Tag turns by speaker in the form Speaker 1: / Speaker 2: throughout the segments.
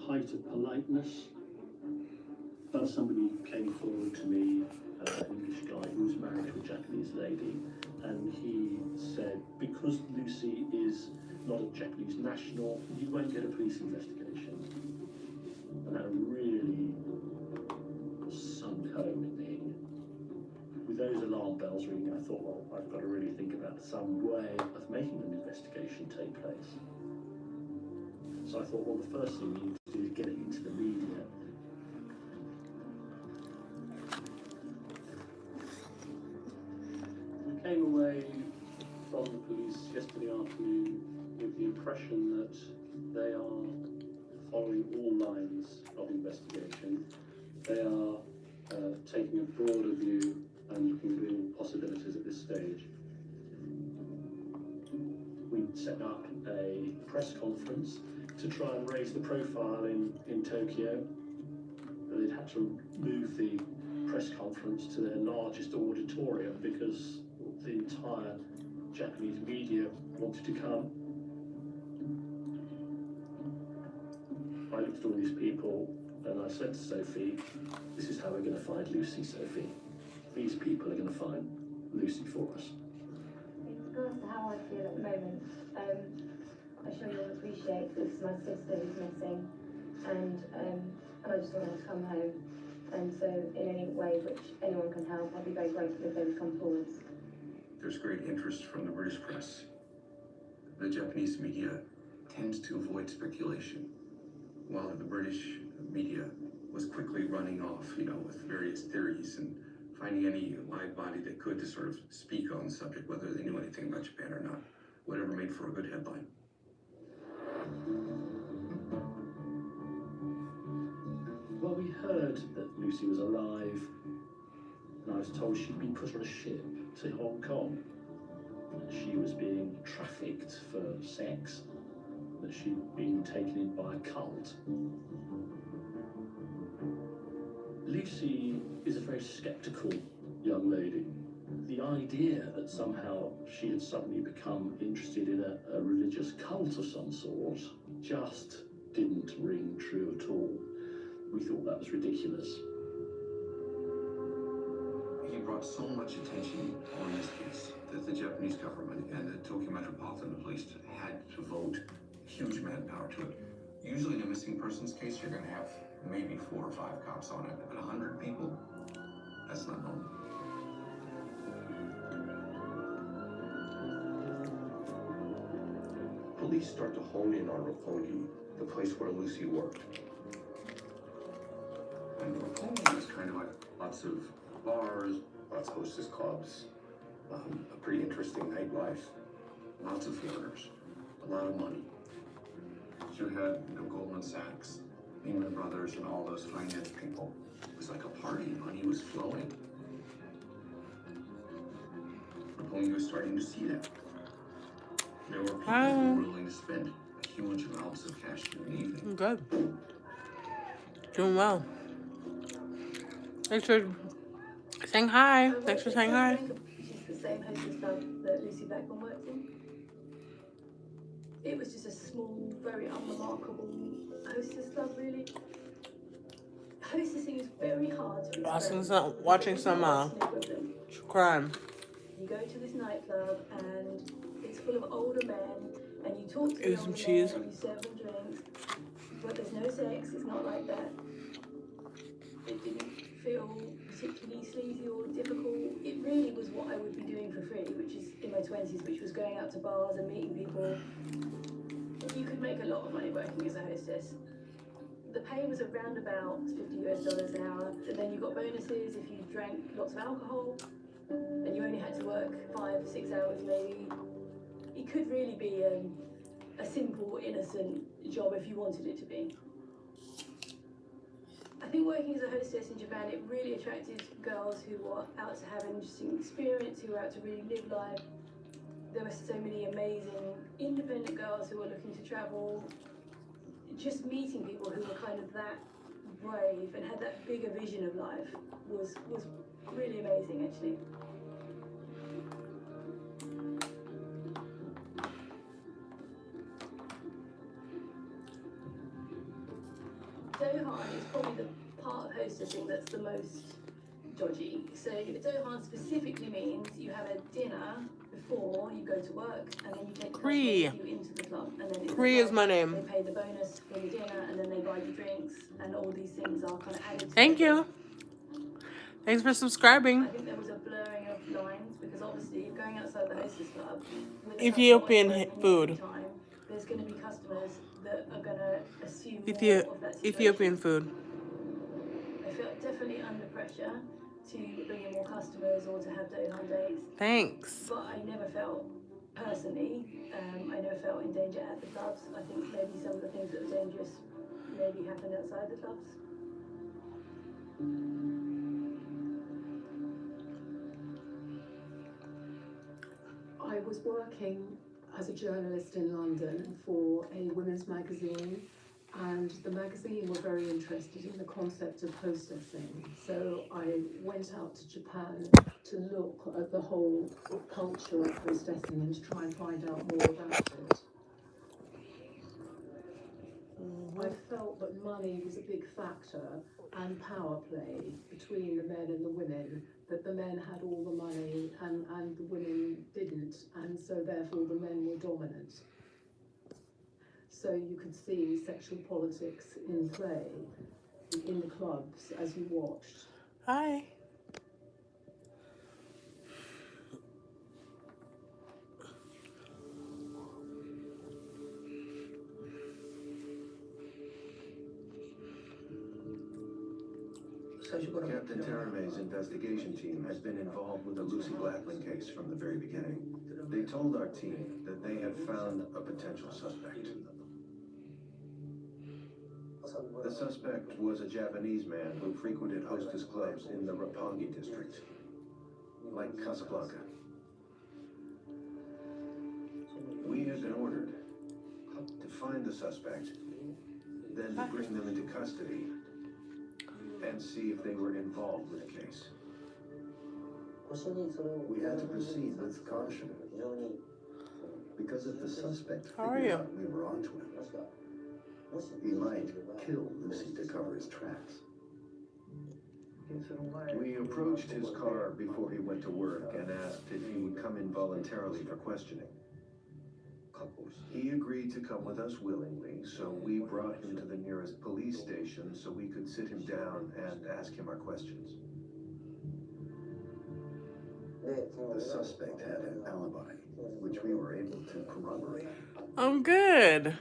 Speaker 1: height of politeness. But somebody came forward to me, an English guy who was married to a Japanese lady, and he said, because Lucy is not a Japanese national, you won't get a police investigation. And that really sunk home in me. With those alarm bells ringing, I thought, well, I've got to really think about some way of making an investigation take place. So I thought, well, the first thing we need to do is get it into the media. I came away from the police yesterday afternoon with the impression that they are following all lines of investigation. They are taking a broader view and looking at all possibilities at this stage. We set up a press conference to try and raise the profile in Tokyo. They'd had to move the press conference to their largest auditorium because the entire Japanese media wanted to come. I looked at all these people and I said to Sophie, this is how we're going to find Lucy, Sophie. These people are going to find Lucy for us.
Speaker 2: In regards to how I feel at the moment, I'm sure you'll appreciate this is my sister who's missing, and I just want her to come home. And so in any way which anyone can help, I'd be very grateful if they would come forward.
Speaker 3: There's great interest from the British press. The Japanese media tends to avoid speculation, while the British media was quickly running off, with various theories and finding any live body they could to sort of speak on the subject, whether they knew anything about Japan or not. Whatever made for a good headline.
Speaker 1: Well, we heard that Lucy was alive, and I was told she'd been put on a ship to Hong Kong. She was being trafficked for sex, that she'd been taken in by a cult. Lucy is a very sceptical young lady. The idea that somehow she had suddenly become interested in a religious cult of some sort just didn't ring true at all. We thought that was ridiculous.
Speaker 3: He brought so much attention on this case that the Japanese government and the Tokyo Metropolitan Police had to vote huge manpower to it. Usually in a missing persons case, you're going to have maybe 4 or 5 cops on it, but 100 people, that's not normal.
Speaker 4: Police start to hone in on Roppongi, the place where Lucy worked.
Speaker 3: And Roppongi is kind of like lots of bars,
Speaker 4: Lots of hostess clubs, a pretty interesting nightlife.
Speaker 3: lots of foreigners, a lot of money. You had Goldman Sachs, Lehman Brothers, and all those finance people. It was like a party. Money was flowing. Roppongi was starting to see that. There were people who were willing to spend huge amounts of cash in an evening.
Speaker 5: Good. Doing well. Thanks for saying hi. Thanks for saying hi.
Speaker 2: She's the same hostess club that Lucy Blackburn worked in. It was just a small, very unremarkable hostess club, really. Hostessing is very hard to explain.
Speaker 5: Watching some true crime.
Speaker 2: You go to this nightclub and it's full of older men, and you talk to
Speaker 5: Eat
Speaker 2: them
Speaker 5: some cheese.
Speaker 2: and you serve them drinks, but there's no sex. It's not like that. It didn't feel particularly sleazy or difficult. It really was what I would be doing for free, which is in my 20s, which was going out to bars and meeting people. You could make a lot of money working as a hostess. The pay was around about $50 an hour, and then you got bonuses if you drank lots of alcohol, and you only had to work 5 or 6 hours maybe. It could really be a simple, innocent job if you wanted it to be. I think working as a hostess in Japan, it really attracted girls who were out to have an interesting experience, who were out to really live life. There were so many amazing independent girls who were looking to travel. Just meeting people who were kind of that brave and had that bigger vision of life was really amazing, actually. Dohan is probably the part of hostessing that's the most dodgy. So Dohan specifically means you have a dinner before you go to work, and then you take the customer
Speaker 5: Cree.
Speaker 2: with you into the club, and then in the
Speaker 5: Cree is
Speaker 2: club,
Speaker 5: my
Speaker 2: they
Speaker 5: name.
Speaker 2: pay the bonus for the dinner, and then they buy you drinks, and all these things are kind of added to
Speaker 5: Thank
Speaker 2: it.
Speaker 5: you. Thanks for
Speaker 2: I
Speaker 5: subscribing.
Speaker 2: think there was a blurring of lines because obviously you're going outside the hostess club with a
Speaker 5: Ethiopian
Speaker 2: customer working
Speaker 5: food.
Speaker 2: all the time. There's going to be customers that are going to assume more of that situation.
Speaker 5: Ethiopian food.
Speaker 2: I felt definitely under pressure to bring in more customers or to have Dohan dates,
Speaker 5: Thanks.
Speaker 2: but I never felt personally, I never felt in danger at the clubs. I think maybe some of the things that were dangerous maybe happened outside the clubs.
Speaker 6: I was working as a journalist in London for a women's magazine, and the magazine were very interested in the concept of hostessing. So I went out to Japan to look at the whole culture of hostessing and to try and find out more about it. I felt that money was a big factor and power play between the men and the women, that the men had all the money and the women didn't, and so therefore the men were dominant. So you could see sexual politics in play in the clubs as you watched.
Speaker 5: Hi.
Speaker 4: Captain Terame's investigation team has been involved with the Lucy Blackman case from the very beginning. They told our team that they had found a potential suspect. The suspect was a Japanese man who frequented hostess clubs in the Roppongi district, like Casablanca. We had been ordered to find the suspect, then to bring them into custody and see if they were involved with the case.
Speaker 7: We had to proceed with caution, because if the suspect figured out we were onto him, he might kill Lucy to cover his tracks.
Speaker 4: We approached his car before he went to work and asked if he would come in voluntarily for questioning. He agreed to come with us willingly, so we brought him to the nearest police station so we could sit him down and ask him our questions.
Speaker 7: The suspect had an alibi, which we were able to corroborate.
Speaker 5: I'm good.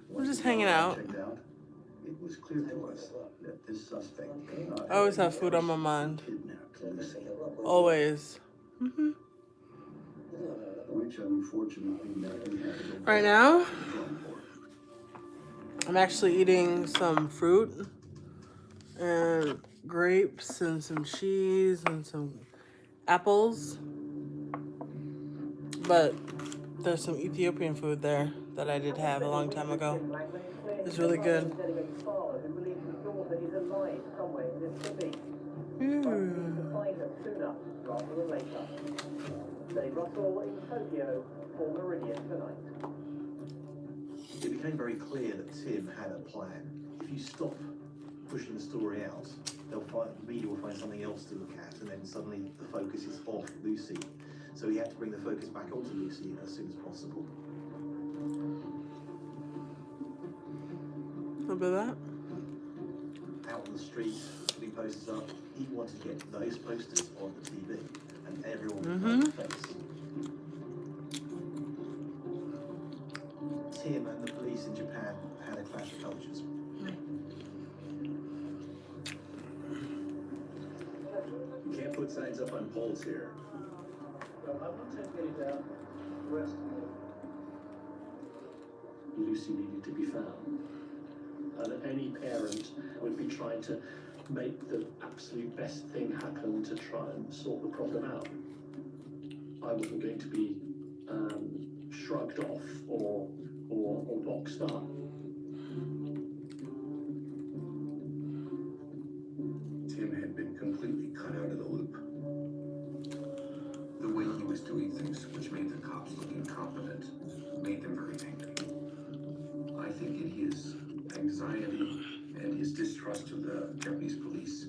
Speaker 7: Once
Speaker 5: just
Speaker 7: the
Speaker 5: hanging
Speaker 7: alibi
Speaker 5: out.
Speaker 7: checked out, it was clear to us that this suspect could not
Speaker 5: I always have
Speaker 7: any
Speaker 5: food on my
Speaker 7: person
Speaker 5: mind.
Speaker 7: kidnapped Lucy,
Speaker 5: Always.
Speaker 7: which unfortunately meant we had to go
Speaker 5: Right
Speaker 7: back
Speaker 5: now,
Speaker 7: to the drawing board.
Speaker 5: I'm actually eating some fruit and grapes and some cheese and some apples. But there's some Ethiopian food there that I did have a long time ago. It's really good.
Speaker 8: It became very clear that Tim had a plan. If you stop pushing the story out, the media will find something else to look at, and then suddenly the focus is off Lucy. So he had to bring the focus back onto Lucy as soon as possible.
Speaker 5: A little bit of that.
Speaker 8: Out on the street, putting posters up, he wanted to get those posters on the TV, and everyone would know the face. Tim and the police in Japan had a clash of cultures.
Speaker 4: You can't put signs up on poles here.
Speaker 1: Lucy needed to be found. And any parent would be trying to make the absolute best thing happen to try and sort the problem out. I wasn't going to be shrugged off or boxed up.
Speaker 3: Tim had been completely cut out of the loop. The way he was doing things, which made the cops look incompetent, made them very angry. I think in his anxiety and his distrust of the Japanese police.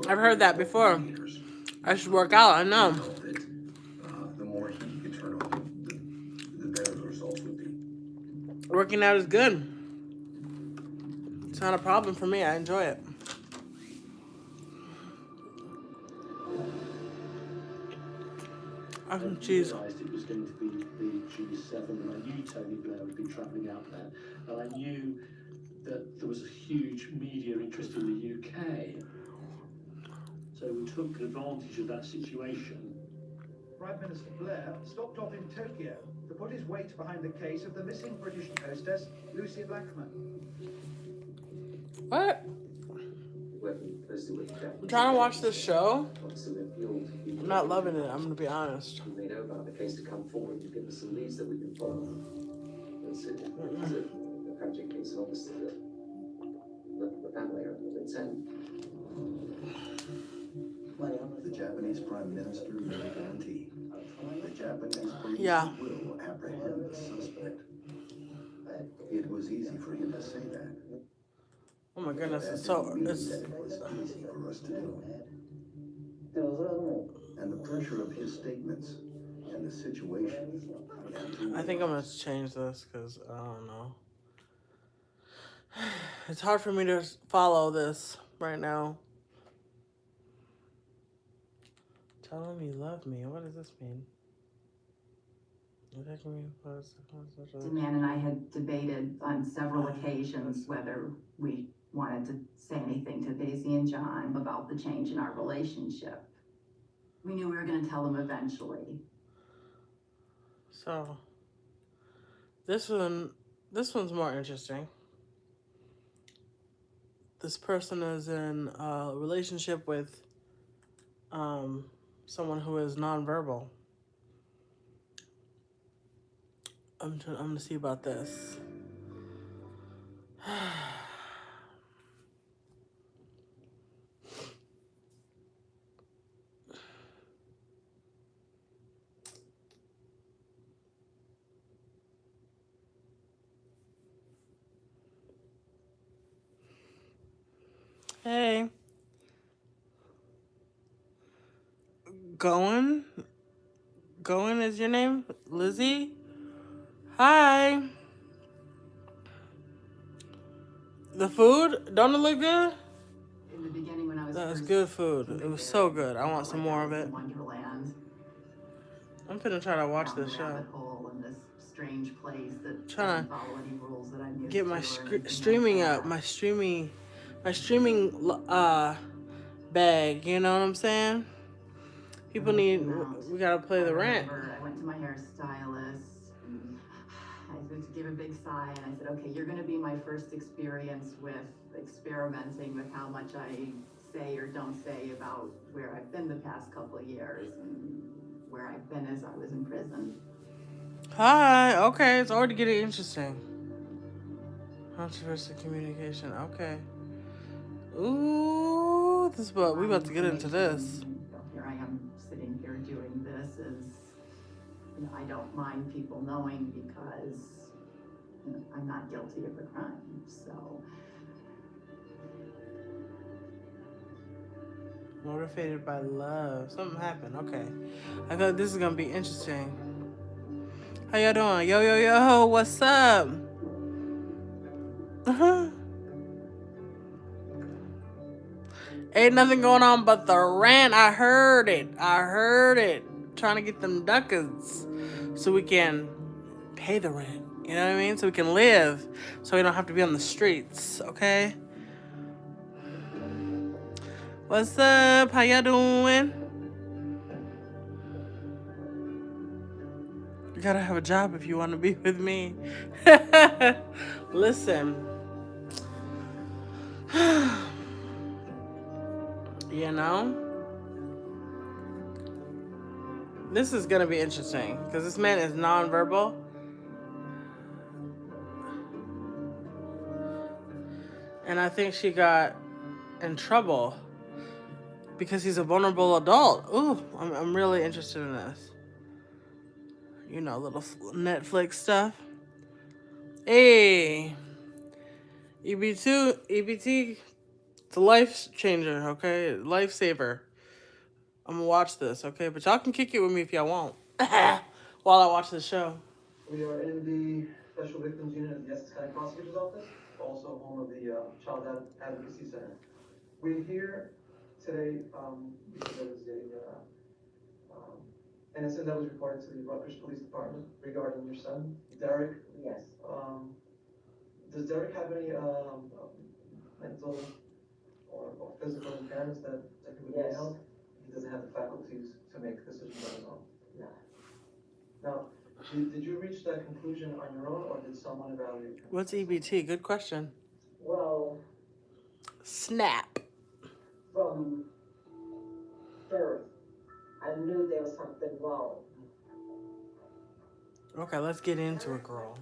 Speaker 5: I've heard that before.
Speaker 3: Indicators.
Speaker 5: I should work out, I know.
Speaker 3: He felt that the more heat he could turn on, the better the results would be.
Speaker 5: Working out is good. It's not a problem for me. I enjoy it.
Speaker 1: I
Speaker 5: Jeez.
Speaker 1: realised it was going to be the G7, and I knew Tony Blair would be travelling out there, and I knew that there was a huge media interest in the UK. So we took advantage of that situation.
Speaker 9: Prime Minister Blair stopped off in Tokyo to put his weight behind the case of the missing British hostess, Lucy Blackman.
Speaker 5: What? I'm trying to watch this show. I'm not loving it, I'm going to be honest.
Speaker 10: They know about the case to come forward and give us some leads that we can follow. It's a tragic case, and obviously the family are at its end.
Speaker 7: The Japanese Prime Minister made a guarantee. The Japanese police
Speaker 5: Yeah.
Speaker 7: will apprehend the suspect. It was easy for him to say that.
Speaker 5: Oh my goodness,
Speaker 7: That
Speaker 5: it's so...
Speaker 7: didn't mean
Speaker 5: It's,
Speaker 7: that it was easy for us to do. And the pressure of his statements and the situation began to
Speaker 5: I think I'm going to change this because I don't know. It's hard for me to follow this right now. Tell him you love me. What does this mean?
Speaker 11: The man and I had debated on several occasions whether we wanted to say anything to Daisy and John about the change in our relationship. We knew we were going to tell them eventually.
Speaker 5: So, this one's more interesting. This person is in a relationship with someone who is nonverbal. I'm gonna see about this. Hey. Going is your name? Lizzie? Hi. The food? Don't it look good?
Speaker 11: In the beginning when I was
Speaker 5: That was
Speaker 11: first
Speaker 5: good food.
Speaker 11: moving
Speaker 5: It was
Speaker 11: there,
Speaker 5: so good. I
Speaker 11: felt
Speaker 5: want some
Speaker 11: like
Speaker 5: more
Speaker 11: I
Speaker 5: of
Speaker 11: was
Speaker 5: it.
Speaker 11: in Wonderland.
Speaker 5: I'm finna try to watch
Speaker 11: Down the
Speaker 5: this show.
Speaker 11: rabbit hole in this strange place that
Speaker 5: Trying
Speaker 11: doesn't follow any rules that I'm used
Speaker 5: Get
Speaker 11: to
Speaker 5: my
Speaker 11: or anything
Speaker 5: streaming
Speaker 11: like
Speaker 5: up,
Speaker 11: that.
Speaker 5: my streaming bag. You know what I'm saying? People need. We gotta play the rent.
Speaker 11: I went to my hairstylist. And I just gave a big sigh and I said, okay, you're going to be my first experience with experimenting with how much I say or don't say about where I've been the past couple of years and where I've been as I was in prison.
Speaker 5: Hi. Okay, it's already getting interesting. Controversial communication. Okay. Ooh, we about to get into this.
Speaker 11: Here I am sitting here doing this I don't mind people knowing because I'm not guilty of a crime. So
Speaker 5: Motivated by love. Something happened. Okay. I thought this is gonna be interesting. How y'all doing? Yo, yo, yo, what's up? Ain't nothing going on but the rent. I heard it. Trying to get them ducats so we can pay the rent. You know what I mean? So we can live. So we don't have to be on the streets. Okay? What's up? How y'all doing? You gotta have a job if you want to be with me. Listen. You know? This is gonna be interesting because this man is nonverbal. And I think she got in trouble because he's a vulnerable adult. Ooh, I'm really interested in this. You know, little Netflix stuff. Hey, EBT It's a life changer, okay? Lifesaver. I'm gonna watch this, okay? But y'all can kick it with me if y'all want. While I watch the show.
Speaker 12: We are in the Special Victims Unit at the Essex County Prosecutor's Office, also home of the Child Advocacy Center. We're here today because there was an incident that was reported to the Rutgers Police Department regarding your son, Derek.
Speaker 13: Yes.
Speaker 12: Does Derek have any mental or physical impairments that he would need help? He doesn't have the faculties to make decisions on his own.
Speaker 13: No.
Speaker 12: Now, did you reach that conclusion on your own, or did someone evaluate you?
Speaker 5: What's EBT? Good question.
Speaker 13: Well,
Speaker 5: Snap.
Speaker 13: from birth, I knew there was something wrong.
Speaker 5: Okay, let's get into it, girl.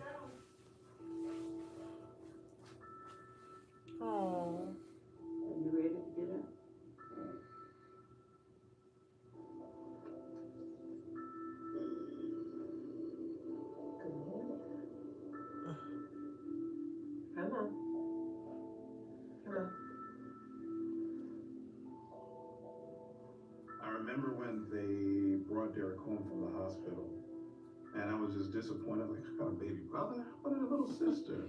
Speaker 5: Oh.
Speaker 13: Are you ready to get up? Come on. Come on.
Speaker 3: I remember when they brought Derek home from the hospital, and I was just disappointed, like, I got a baby brother, what a little sister.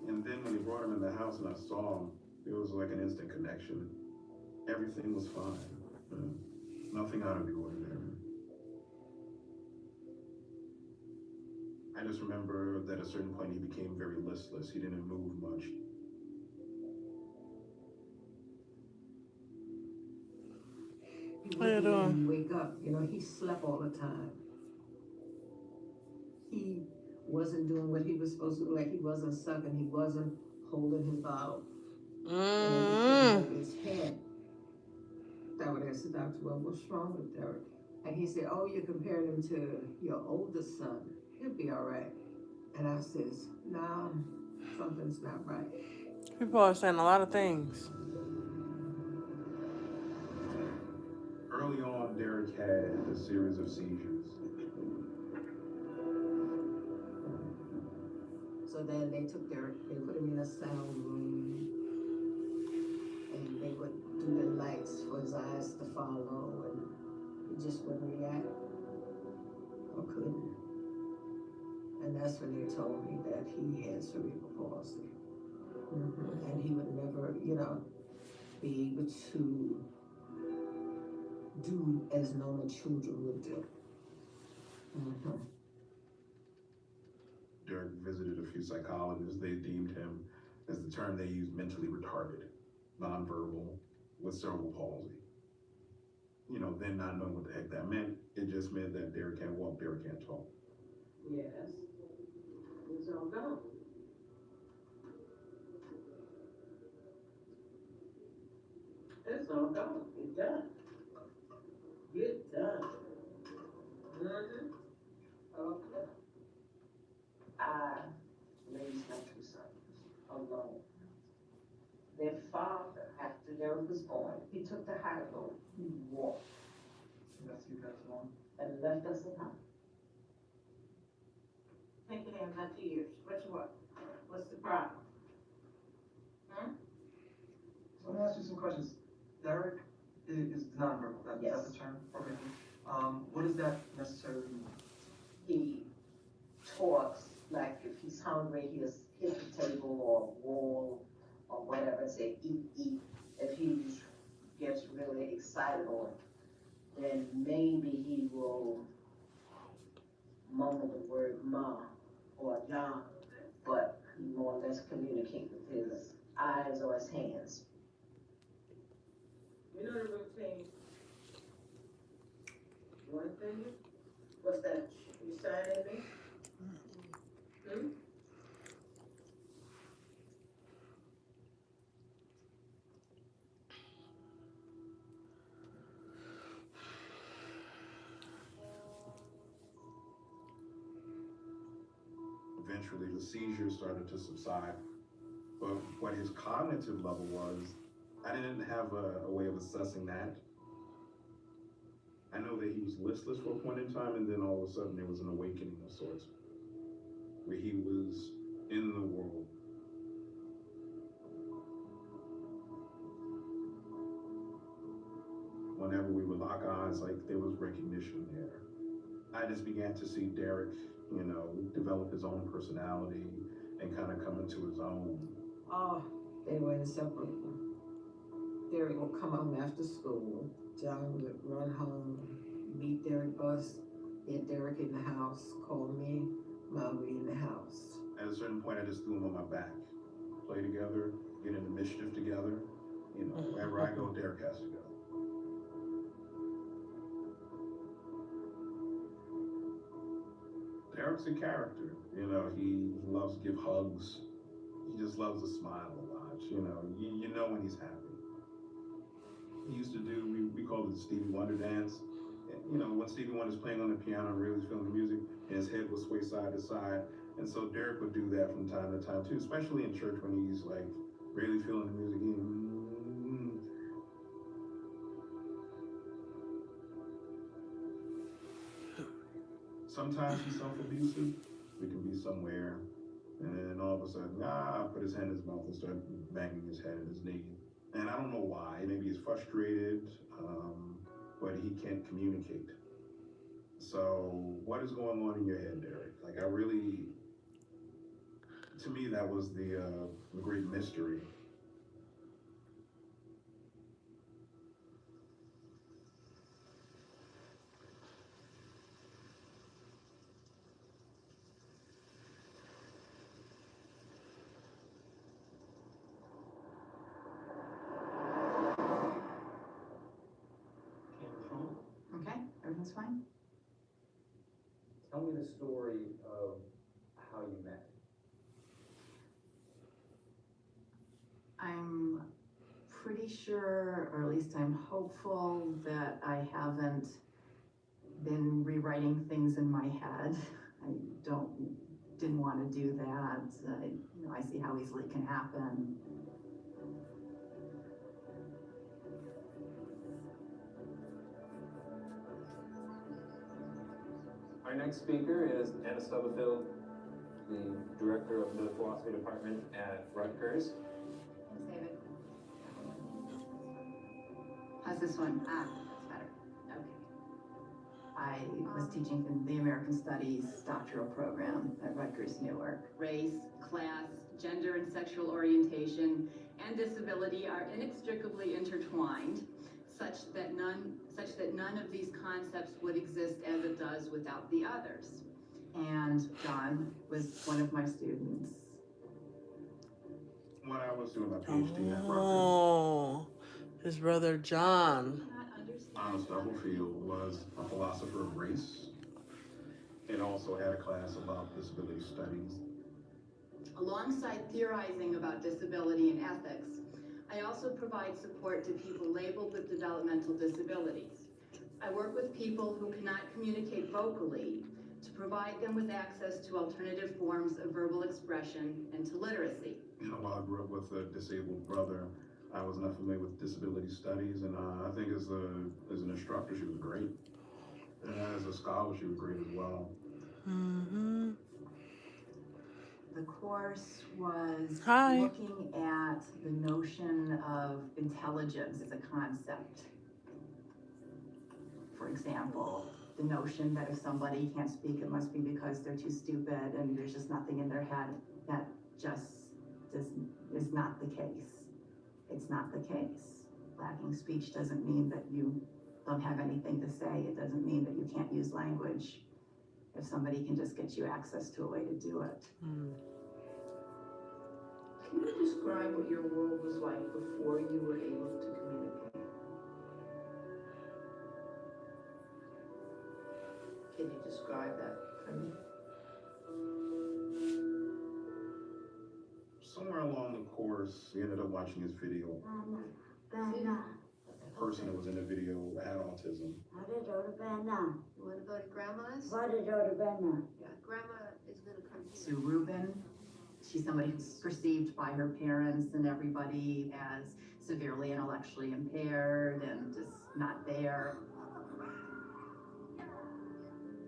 Speaker 3: And then when they brought him in the house and I saw him, it was like an instant connection. Everything was fine. Nothing out of the ordinary. I just remember that at a certain point he became very listless. He didn't move much.
Speaker 13: He wouldn't wake up. You know, he slept all the time. He wasn't doing what he was supposed to do. Like, he wasn't sucking. He wasn't holding his bottle. And his head. I would ask the doctor, well, what's wrong with Derek? And he said, oh, you're comparing him to your oldest son. He'll be all right. And I says, no, something's not right.
Speaker 5: People are saying a lot of things.
Speaker 3: Early on, Derek had a series of seizures.
Speaker 13: So then they put him in a sound room, and they would do the lights for his eyes to follow, and he just wouldn't react or couldn't. And that's when they told me that he had cerebral palsy. And he would never, be able to do as normal children would do.
Speaker 3: Derek visited a few psychologists. They deemed him, as the term they used, mentally retarded, nonverbal, with cerebral palsy. Then not knowing what the heck that meant, it just meant that Derek can't walk, Derek can't talk.
Speaker 13: Yes. It's all gone. It's all gone. It's done. It's done. Okay. I raised my two sons alone. Their father, after Derek was born, he took the high road. He walked.
Speaker 12: Left you guys alone.
Speaker 13: And left us alone. Take your hands out to your ears. What's the problem?
Speaker 12: So let me ask you some questions. Derek is nonverbal. That's the term. Okay. What does that necessarily mean?
Speaker 13: He talks like if he's hungry, he'll hit the table or wall or whatever and say, eat, eat. If he gets really excitable, then maybe he will mumble the word ma or John, but he more or less communicate with his eyes or his hands. You know the routine. You want to finish? What's that? You sign at me?
Speaker 3: Eventually, the seizures started to subside. But what his cognitive level was, I didn't have a way of assessing that. I know that he was listless for a point in time, and then all of a sudden there was an awakening of sorts, where he was in the world.
Speaker 14: we would lock eyes, like there was recognition there. I just began to see Derek, you know, develop his own personality and kind of come into his own.
Speaker 15: Oh, they were inseparable. Derek would come home after school. John would run home, meet Derek bus, get Derek in the house, call me, Mom, we in the house.
Speaker 14: At a certain point, I just threw him on my back. Play together, get into mischief together. You know, wherever I go, Derek has to go. Derek's a character. You know, he loves to give hugs. He just loves to smile a lot. You know, you know when he's happy. He used to do, we called it the Stevie Wonder dance. You know, when Stevie Wonder's playing on the piano and really feeling the music, and his head would sway side to side. And so Derek would do that from time to time too, especially in church when he's like really feeling the music. Sometimes he's self-abusive. We can be somewhere, and then all of a sudden, put his hand in his mouth and start banging his head and his knee. And I don't know why. Maybe he's frustrated, but he can't communicate. So what is going on in your head, Derek? Like to me, that was the great mystery.
Speaker 11: Okay, everything's fine?
Speaker 10: Tell me the story of how you met.
Speaker 11: I'm pretty sure, or at least I'm hopeful, that I haven't been rewriting things in my head. I didn't want to do that. You know, I see how easily it can happen.
Speaker 10: Our next speaker is Anna Stubblefield, the director of the philosophy department at Rutgers.
Speaker 11: Thanks, David. How's this one? That's better. Okay. I was teaching in the American Studies doctoral program at Rutgers Newark. Race, class, gender and sexual orientation, and disability are inextricably intertwined, such that none of these concepts would exist as it does without the others. And John was one of my students.
Speaker 14: When I was doing my PhD at Rutgers,
Speaker 5: Oh, his brother John.
Speaker 14: Anna Stubblefield was a philosopher of race and also had a class about disability studies.
Speaker 11: Alongside theorizing about disability and ethics, I also provide support to people labeled with developmental disabilities. I work with people who cannot communicate vocally to provide them with access to alternative forms of verbal expression and to literacy.
Speaker 14: You know, while I grew up with a disabled brother, I was not familiar with disability studies, and I think as an instructor, she was great. And as a scholar, she was great as well.
Speaker 5: Mm-hmm.
Speaker 11: The course was
Speaker 5: Hi.
Speaker 11: looking at the notion of intelligence as a concept. For example, the notion that if somebody can't speak, it must be because they're too stupid and there's just nothing in their head. That just is not the case. It's not the case. Lacking speech doesn't mean that you don't have anything to say. It doesn't mean that you can't use language if somebody can just get you access to a way to do it.
Speaker 13: Can you describe what your world was like before you were able to communicate? Can you describe that for me?
Speaker 14: Somewhere along the course, we ended up watching this video. The person that was in the video had autism.
Speaker 16: You want to go to grandma's? Yeah, grandma is going to come here.
Speaker 11: Sue Rubin, she's somebody who's perceived by her parents and everybody as severely intellectually impaired and just not there.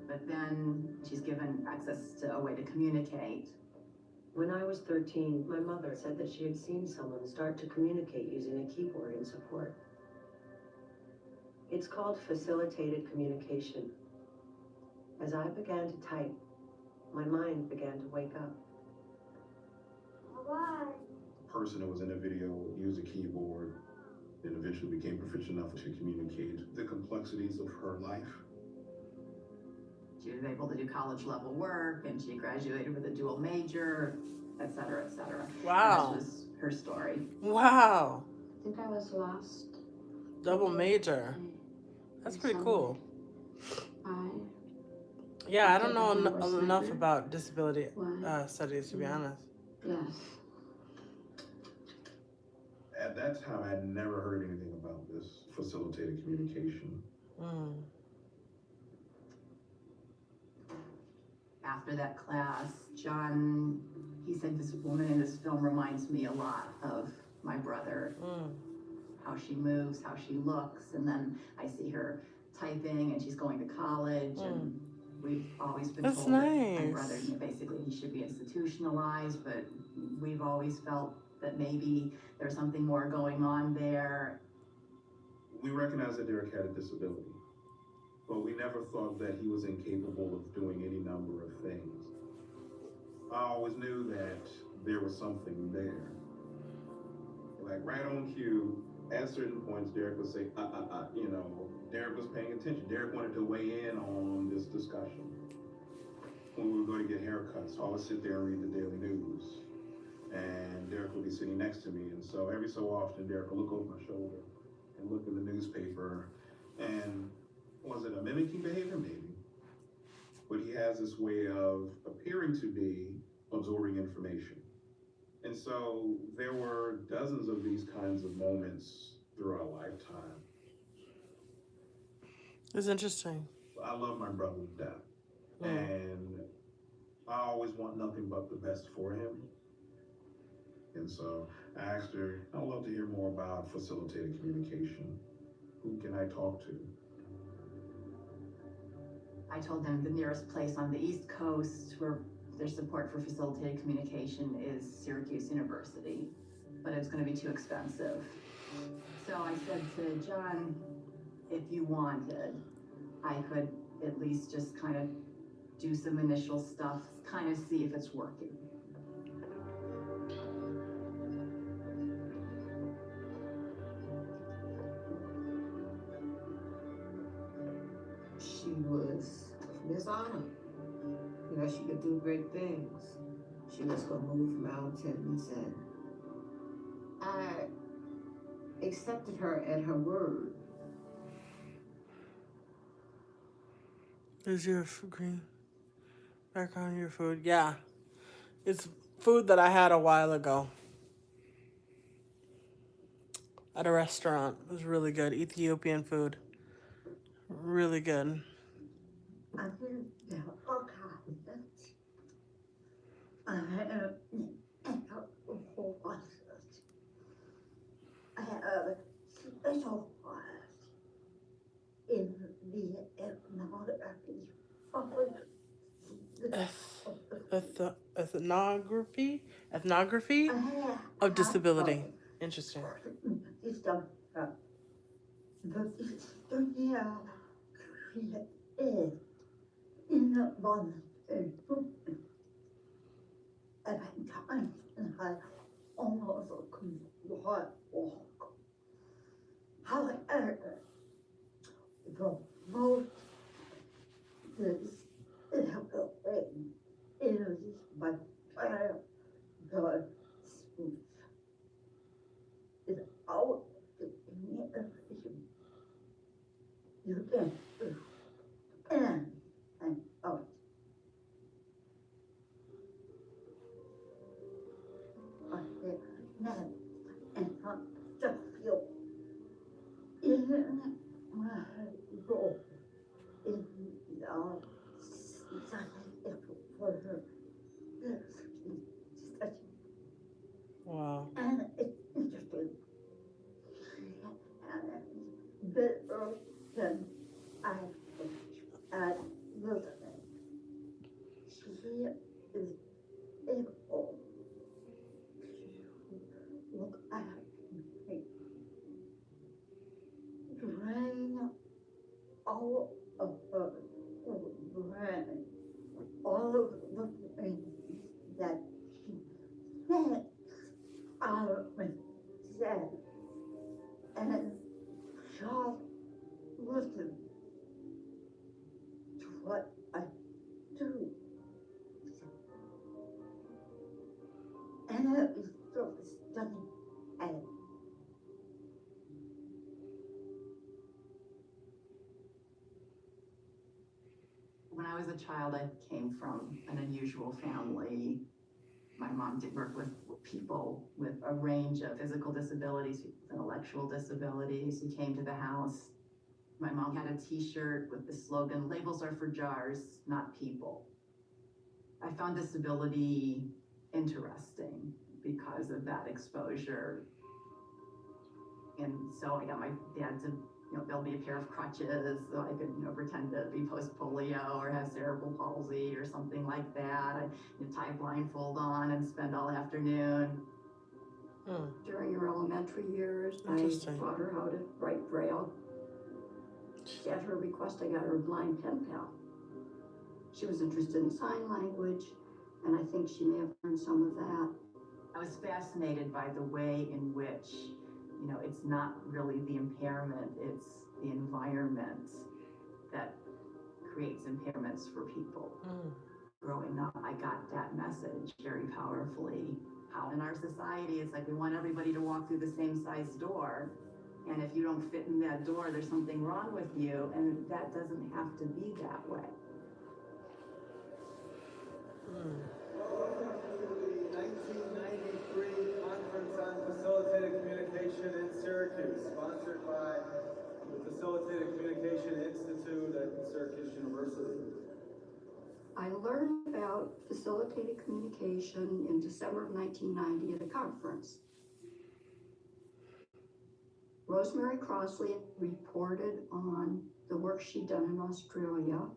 Speaker 11: But then she's given access to a way to communicate.
Speaker 17: When I was 13, my mother said that she had seen someone start to communicate using a keyboard in support. It's called facilitated communication. As I began to type, my mind began to wake up.
Speaker 14: The person who was in the video used a keyboard and eventually became proficient enough to communicate the complexities of her life.
Speaker 11: She was able to do college level work, and she graduated with a dual major, et cetera, et cetera.
Speaker 5: Wow.
Speaker 11: And this was her story.
Speaker 5: Wow.
Speaker 16: I think I was lost.
Speaker 5: Double major. That's pretty cool. Yeah, I don't know enough about disability studies, to be honest.
Speaker 16: Yes.
Speaker 14: At that time, I had never heard anything about this facilitated communication.
Speaker 5: Mm.
Speaker 11: After that class, John, he said, this woman in this film reminds me a lot of my brother. How she moves, how she looks, and then I see her typing and she's going to college, and we've always been told that my brother, basically, he should be institutionalized, but we've always felt that maybe there's something more going on there.
Speaker 14: We recognized that Derek had a disability, but we never thought that he was incapable of doing any number of things. I always knew that there was something there. Like right on cue, at certain points, Derek would say, you know, Derek was paying attention. Derek wanted to weigh in on this discussion. When we would go to get haircuts, I would sit there and read the Daily News. And Derek would be sitting next to me. And so every so often, Derek would look over my shoulder and look at the newspaper. And was it a mimicking behavior? Maybe. But he has this way of appearing to be absorbing information. And so there were dozens of these kinds of moments through our lifetime.
Speaker 5: It's interesting.
Speaker 14: I love my brother to death. And I always want nothing but the best for him. And so I asked her, I'd love to hear more about facilitated communication. Who can I talk to?
Speaker 11: I told them the nearest place on the East Coast where there's support for facilitated communication is Syracuse University, but it's going to be too expensive. So I said to John, if you wanted, I could at least just kind of do some initial stuff, kind of see if it's working.
Speaker 15: She was Miss Honor. You know, she could do great things. She was gonna move mountains, and I accepted her at her word.
Speaker 5: Is your green background on your food? Yeah. It's food that I had a while ago at a restaurant. It was really good. Ethiopian food. Really good.
Speaker 16: Special class in the
Speaker 5: ethnography of disability. Interesting.
Speaker 16: At times, I almost couldn't walk. However, the most difficult thing is my childhood speech. It's always you can in and out. I said, no, and I just feel in my role in for her.
Speaker 5: Wow.
Speaker 16: And it's interesting. Better than I at listening. She is able to look at me, drain that I said, and y'all listen to what I do. And it was so stunning. And
Speaker 11: when I was a child, I came from an unusual family. My mom did work with people with a range of physical disabilities, intellectual disabilities, who came to the house. My mom had a t-shirt with the slogan, "Labels are for jars, not people." I found disability interesting because of that exposure. And so I got my dad to build me a pair of crutches so I could, pretend to be post-polio or have cerebral palsy or something like that. I'd tie a blindfold on and spend all afternoon.
Speaker 16: during her elementary years, I
Speaker 5: Interesting.
Speaker 16: taught her how to write Braille. At her request, I got her a blind pen pal. She was interested in sign language, and I think she may have learned some of that.
Speaker 11: I was fascinated by the way in which, it's not really the impairment, it's the environment that creates impairments for people. Growing up, I got that message very powerfully. How in our society, it's like we want everybody to walk through the same size door. And if you don't fit in that door, there's something wrong with you. And that doesn't have to be that way.
Speaker 18: Welcome to the 1993 Conference on Facilitated Communication in Syracuse, sponsored by the Facilitated Communication Institute at Syracuse University.
Speaker 16: I learned about facilitated communication in December of 1990 at a conference. Rosemary Crossley reported on the work she'd done in Australia.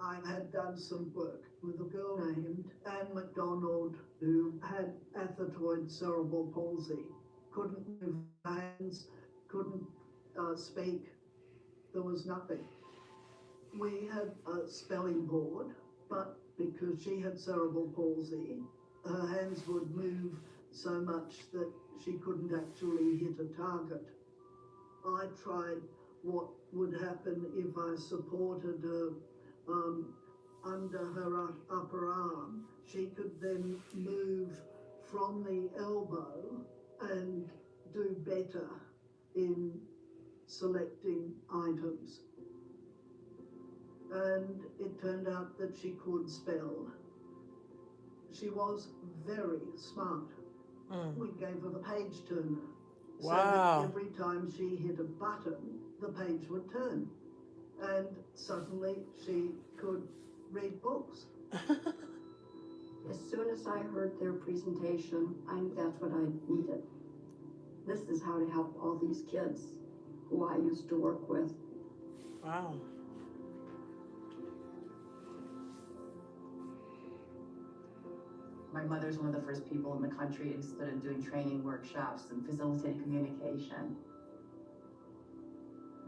Speaker 19: I had done some work with a girl named Anne MacDonald who had athetoid cerebral palsy, couldn't move her hands, couldn't speak, there was nothing. We had a spelling board, but because she had cerebral palsy, her hands would move so much that she couldn't actually hit a target. I tried what would happen if I supported her under her upper arm. She could then move from the elbow and do better in selecting items. And it turned out that she could spell. She was very smart. We gave her the page turner. So that every time she hit a button, the page would turn. And suddenly she could read books.
Speaker 16: As soon as I heard their presentation, I knew that's what I needed. This is how to help all these kids who I used to work with.
Speaker 5: Wow.
Speaker 11: My mother's one of the first people in the country who started doing training workshops and facilitated communication.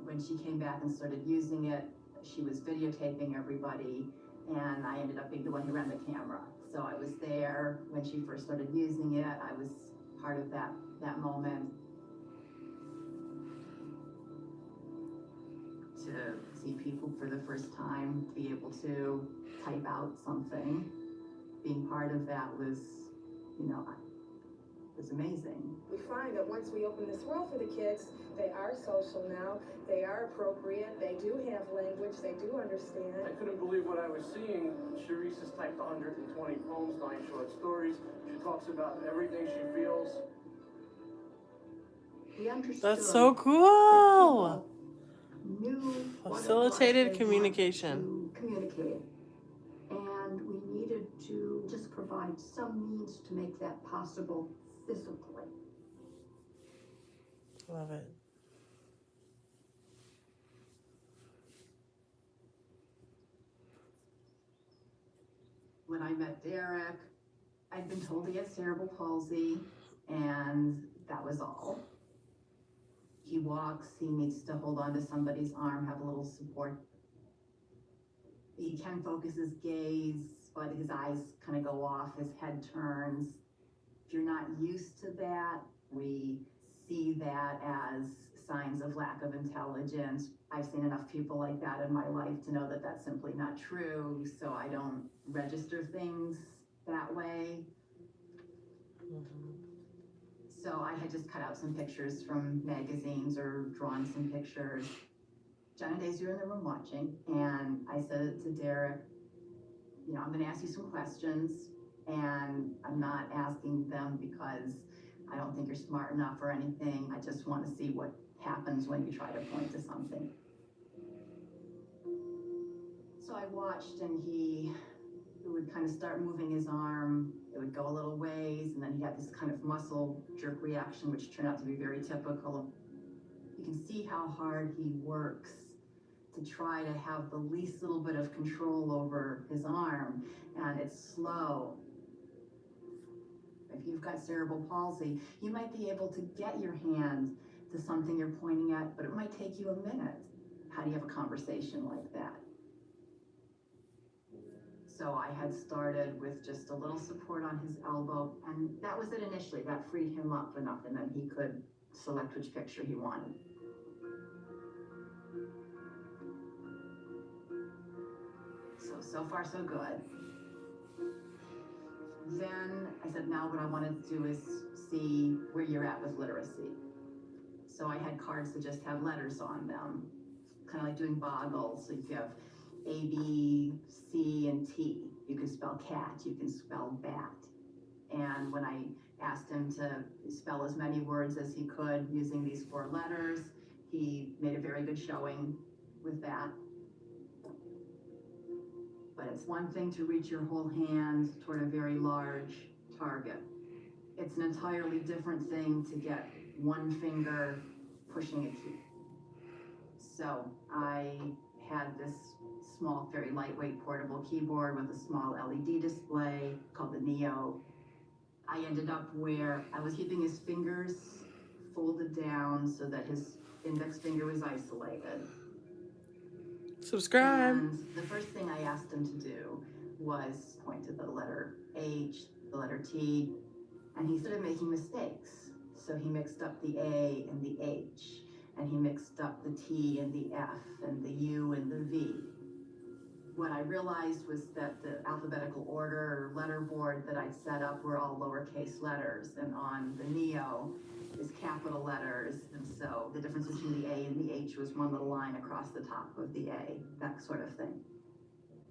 Speaker 11: When she came back and started using it, she was videotaping everybody, and I ended up being the one who ran the camera. So I was there when she first started using it. I was part of that moment. To see people for the first time be able to type out something, being part of that was, was amazing.
Speaker 20: We find that once we open this world for the kids, they are social now, they are appropriate, they do have language, they do understand.
Speaker 21: I couldn't believe what I was seeing. Charisse has typed 120 poems, 9 short stories. She talks about everything she feels.
Speaker 16: We understood.
Speaker 5: That's so cool.
Speaker 16: Knew
Speaker 5: Facilitated communication.
Speaker 16: Communicate. And we needed to just provide some means to make that possible physically.
Speaker 5: Love it.
Speaker 11: When I met Derek, I'd been told he had cerebral palsy, and that was all. He walks, he needs to hold on to somebody's arm, have a little support. He can focus his gaze, but his eyes kind of go off, his head turns. If you're not used to that, we see that as signs of lack of intelligence. I've seen enough people like that in my life to know that that's simply not true, so I don't register things that way. So I had just cut out some pictures from magazines or drawn some pictures. John and Daisy were in the room watching, and I said to Derek, you know, I'm gonna ask you some questions, and I'm not asking them because I don't think you're smart enough or anything. I just want to see what happens when you try to point to something. So I watched, and he would kind of start moving his arm. It would go a little ways, and then he had this kind of muscle jerk reaction, which turned out to be very typical. You can see how hard he works to try to have the least little bit of control over his arm, and it's slow. If you've got cerebral palsy, you might be able to get your hand to something you're pointing at, but it might take you a minute. How do you have a conversation like that? So I had started with just a little support on his elbow, and that was it initially. That freed him up enough, and then he could select which picture he wanted. So far so good. Then I said, now what I want to do is see where you're at with literacy. So I had cards that just have letters on them, kind of like doing boggles. So you have A, B, C, and T. You can spell cat, you can spell bat. And when I asked him to spell as many words as he could using these 4 letters, he made a very good showing with that. But it's one thing to reach your whole hand toward a very large target. It's an entirely different thing to get one finger pushing a key. So I had this small, very lightweight portable keyboard with a small LED display called the Neo. I ended up where I was keeping his fingers folded down so that his index finger was isolated.
Speaker 5: Subscribe.
Speaker 11: And the first thing I asked him to do was point to the letter H, the letter T, and he started making mistakes. So he mixed up the A and the H, and he mixed up the T and the F, and the U and the V. What I realized was that the alphabetical order or letter board that I'd set up were all lowercase letters, and on the Neo is capital letters, and so the difference between the A and the H was one little line across the top of the A, that sort of thing.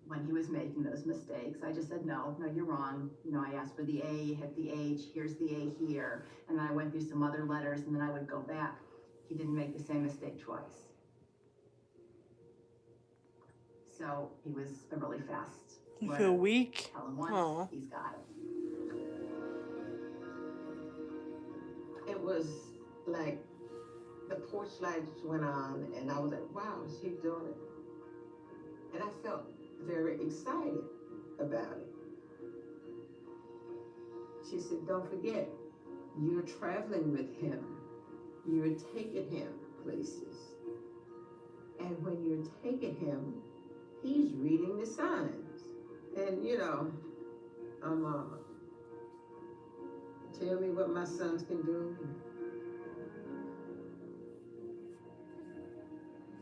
Speaker 11: When he was making those mistakes, I just said, no, you're wrong. You know, I asked for the A, hit the H, here's the A here, and then I went through some other letters, and then I would go back. He didn't make the same mistake twice. So he was a really fast
Speaker 5: You
Speaker 11: learner.
Speaker 5: feel weak?
Speaker 11: Tell him once,
Speaker 5: Aw.
Speaker 11: he's got it.
Speaker 15: It was like the porch lights went on, and I was like, wow, she's doing it. And I felt very excited about it. She said, don't forget, you're traveling with him. You're taking him places. And when you're taking him, he's reading the signs. And you know, tell me what my sons can do.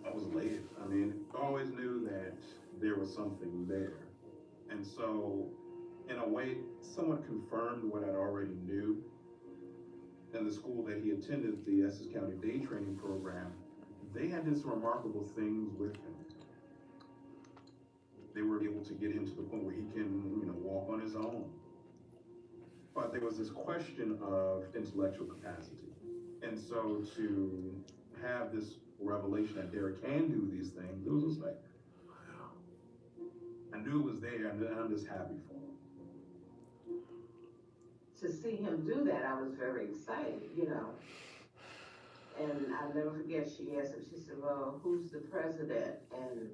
Speaker 14: I was elated. I mean, I always knew that there was something there. And so, in a way, somewhat confirmed what I already knew. In the school that he attended, the Essex County Day Training Program, they had this remarkable things with him. They were able to get him to the point where he can, walk on his own. But there was this question of intellectual capacity. And so to have this revelation that Derek can do these things, it was just like, wow. I knew it was there, and I'm just happy for him.
Speaker 13: To see him do that, I was very excited, And I'll never forget, she asked him, she said, well, who's the president? And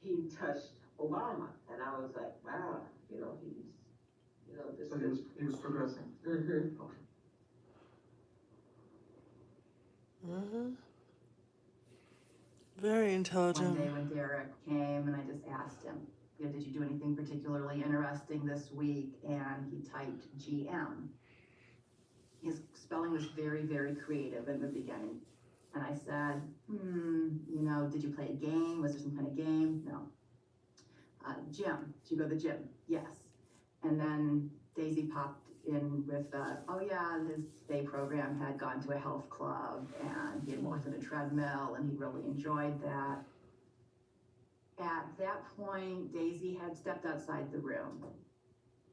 Speaker 13: he touched Obama. And I was like, wow, he's, this
Speaker 12: So he was progressing.
Speaker 13: Mm-hmm.
Speaker 12: Okay.
Speaker 5: Mm-hmm. Very intelligent.
Speaker 11: One day when Derek came and I just asked him, did you do anything particularly interesting this week? And he typed GM. His spelling was very, very creative in the beginning. And I said, did you play a game? Was there some kind of game? No. Gym, did you go to the gym? Yes. And then Daisy popped in with, his day program had gone to a health club and he had walked on a treadmill and he really enjoyed that. At that point, Daisy had stepped outside the room.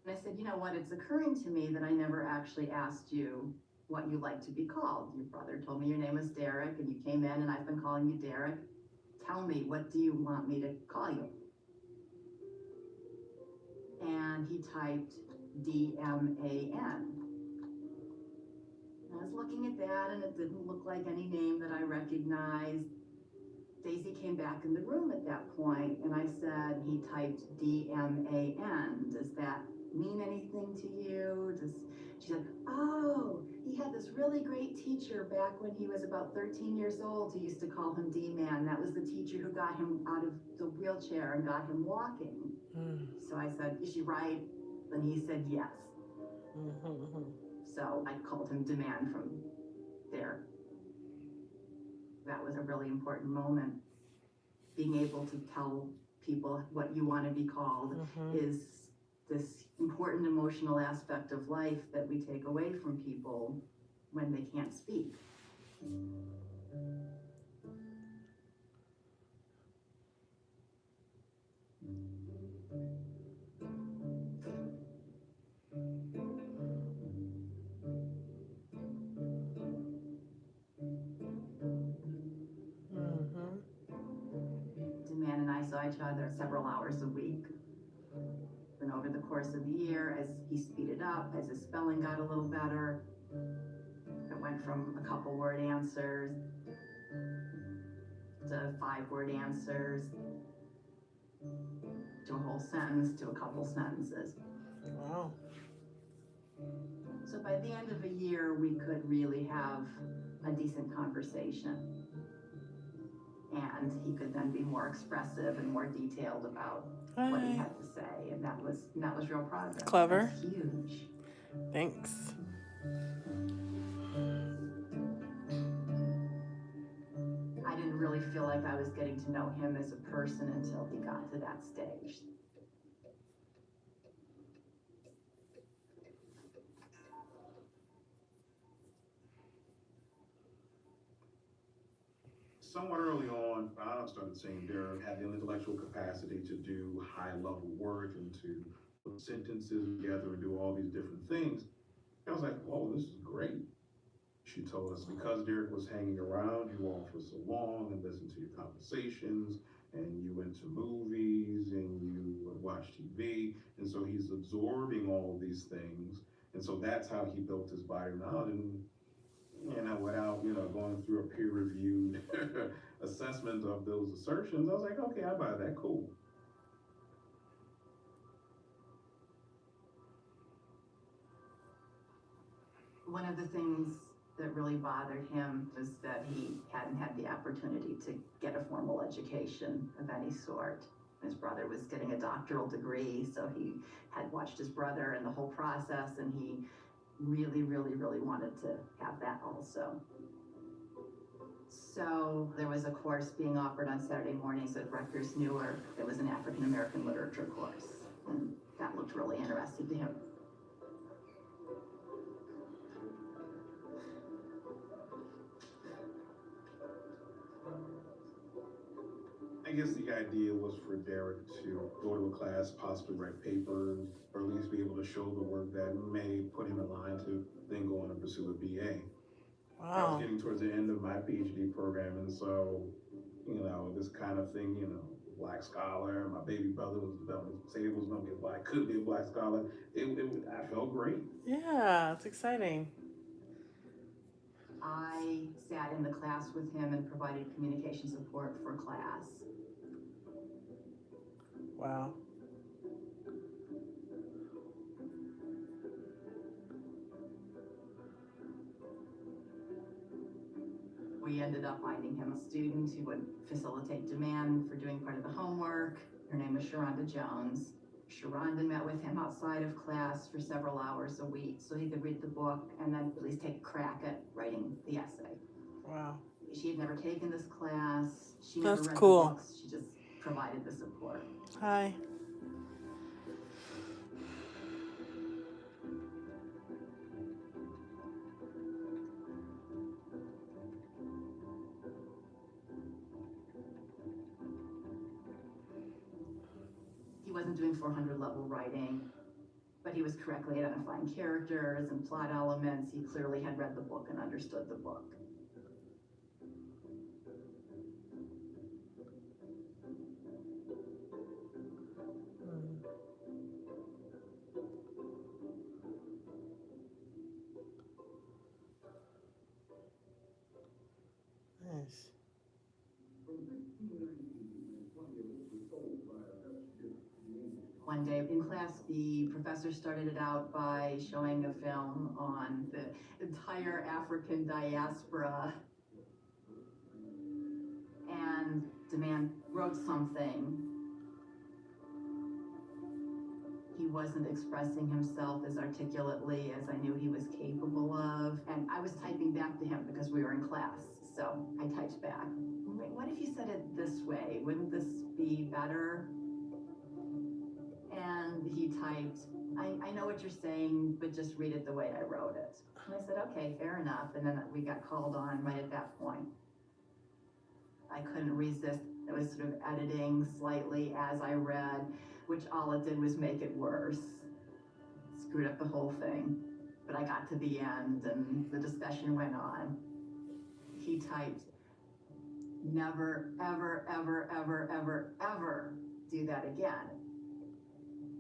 Speaker 11: And I said, you know what, it's occurring to me that I never actually asked you what you like to be called. Your brother told me your name was Derek and you came in and I've been calling you Derek. Tell me, what do you want me to call you? And he typed DMAN. I was looking at that and it didn't look like any name that I recognized. Daisy came back in the room at that point and I said, he typed DMAN. Does that mean anything to you? She said, oh, he had this really great teacher back when he was about 13 years old who used to call him D-Man. That was the teacher who got him out of the wheelchair and got him walking. So I said, is she right? And he said yes. So I called him Demand from there. That was a really important moment. Being able to tell people what you want to be called is this important emotional aspect of life that we take away from people when they can't speak. Demand and I saw each other several hours a week. And over the course of the year, as he speeded up, as his spelling got a little better, it went from a couple word answers to 5-word answers to a whole sentence to a couple sentences.
Speaker 5: Wow.
Speaker 11: So by the end of a year, we could really have a decent conversation. And he could then be more expressive and more detailed about what he had to say. And that was real progress.
Speaker 5: Clever.
Speaker 11: That's huge.
Speaker 5: Thanks.
Speaker 11: I didn't really feel like I was getting to know him as a person until he got to that stage.
Speaker 14: Somewhat early on, I started seeing Derek had the intellectual capacity to do high-level work and to put sentences together and do all these different things. I was like, whoa, this is great. She told us because Derek was hanging around you all for so long and listened to your conversations, and you went to movies and you would watch TV, and so he's absorbing all these things, and so that's how he built his body of knowledge. And without, going through a peer-reviewed assessment of those assertions, I was like, okay, I buy that, cool.
Speaker 11: One of the things that really bothered him was that he hadn't had the opportunity to get a formal education of any sort. His brother was getting a doctoral degree, so he had watched his brother and the whole process, and he really, really, really wanted to have that also. So there was a course being offered on Saturday mornings at Rutgers Newark. It was an African American literature course, and that looked really interesting to him.
Speaker 14: I guess the idea was for Derek to go to a class, possibly write papers, or at least be able to show the work that may put him in line to then go on and pursue a BA.
Speaker 5: Wow.
Speaker 14: I was getting towards the end of my PhD program, and so, this kind of thing, Black scholar, my baby brother was say it was going to be could be a Black scholar. I felt great.
Speaker 5: Yeah, it's exciting.
Speaker 11: I sat in the class with him and provided communication support for class.
Speaker 5: Wow.
Speaker 11: We ended up finding him a student who would facilitate Demand for doing part of the homework. Her name was Sharonda Jones. Sharonda met with him outside of class for several hours a week so he could read the book and then at least take a crack at writing the essay.
Speaker 5: Wow.
Speaker 11: She had never taken this class. She
Speaker 5: That's
Speaker 11: never read
Speaker 5: cool.
Speaker 11: the books. She just provided the support.
Speaker 5: Hi.
Speaker 11: He wasn't doing 400 level writing, but he was correctly identifying characters and plot elements. He clearly had read the book and understood the book.
Speaker 5: Nice.
Speaker 11: One day in class, the professor started it out by showing a film on the entire African diaspora. And the man wrote something. He wasn't expressing himself as articulately as I knew he was capable of. And I was typing back to him because we were in class. So I typed back, "Wait, what if you said it this way? Wouldn't this be better?" And he typed, I know what you're saying, but just read it the way I wrote it. And I said, okay, fair enough. And then we got called on right at that point. I couldn't resist. I was sort of editing slightly as I read, which all it did was make it worse. Screwed up the whole thing. But I got to the end and the discussion went on. He typed, "Never, ever, ever, ever, ever, ever do that again."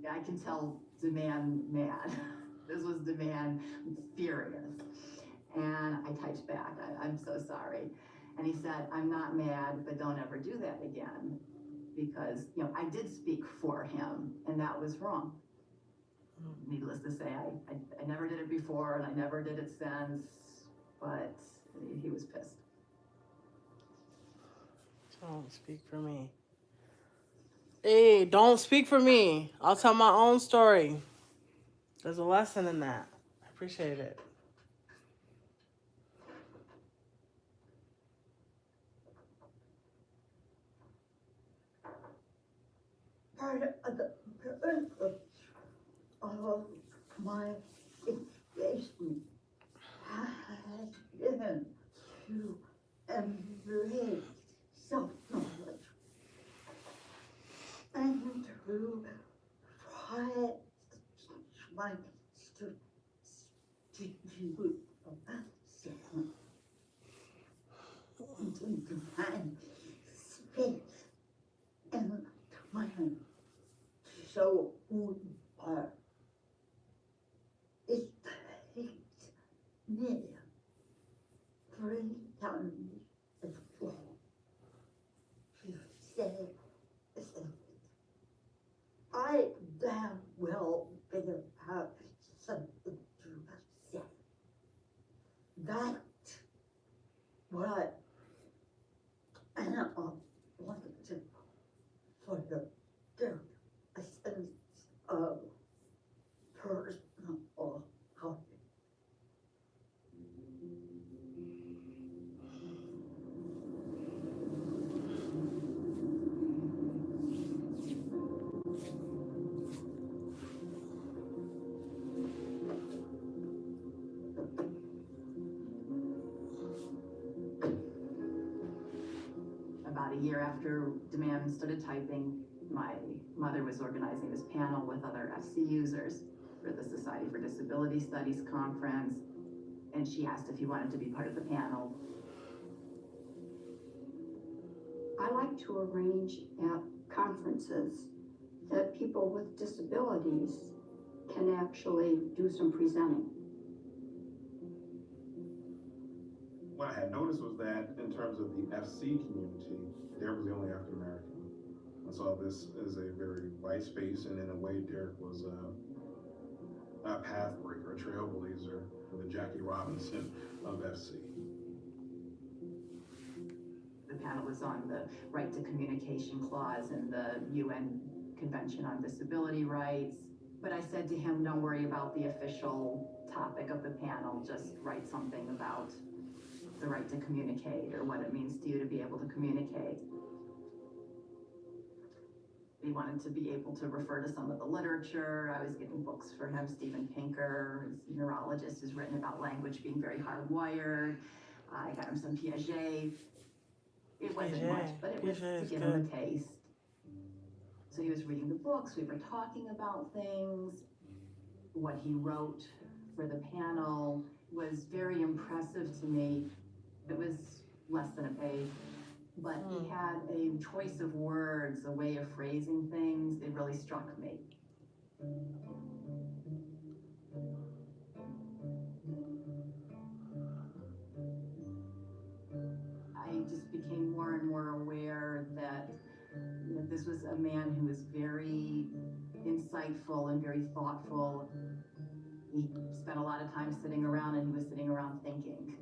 Speaker 11: I can tell Demand mad. This was Demand furious. And I typed back, I'm so sorry. And he said, "I'm not mad, but don't ever do that again." Because, I did speak for him, and that was wrong. Needless to say, I never did it before, and I never did it since, but he was pissed.
Speaker 5: Don't speak for me. Hey, don't speak for me. I'll tell my own story. There's a lesson in that. I appreciate it.
Speaker 16: Part of the purpose of my education has been to embrace self-knowledge and to try to teach my students to use self and to define space and time to show who you are. It takes me 3 times as long to say something. I damn well better have something to say. That's what I wanted to for the there a sense of personal harmony.
Speaker 11: About a year after Demand started typing, my mother was organizing this panel with other FC users for the Society for Disability Studies conference, and she asked if he wanted to be part of the panel.
Speaker 16: I like to arrange at conferences that people with disabilities can actually do some presenting.
Speaker 14: What I had noticed was that in terms of the FC community, Derek was the only African American. I saw this as a very white space, and in a way, Derek was a path breaker, a trailblazer, the Jackie Robinson of FC.
Speaker 11: The panel was on the right to communication clause in the UN Convention on Disability Rights. But I said to him, don't worry about the official topic of the panel, just write something about the right to communicate or what it means to you to be able to communicate. He wanted to be able to refer to some of the literature. I was getting books for him. Steven Pinker, his neurologist, has written about language being very hardwired. I got him some Piaget. It wasn't much, but it was to give him a taste. So he was reading the books, we were talking about things. What he wrote for the panel was very impressive to me. It was less than a page, but he had a choice of words, a way of phrasing things. It really struck me. I just became more and more aware that this was a man who was very insightful and very thoughtful. He spent a lot of time sitting around, and he was sitting around thinking,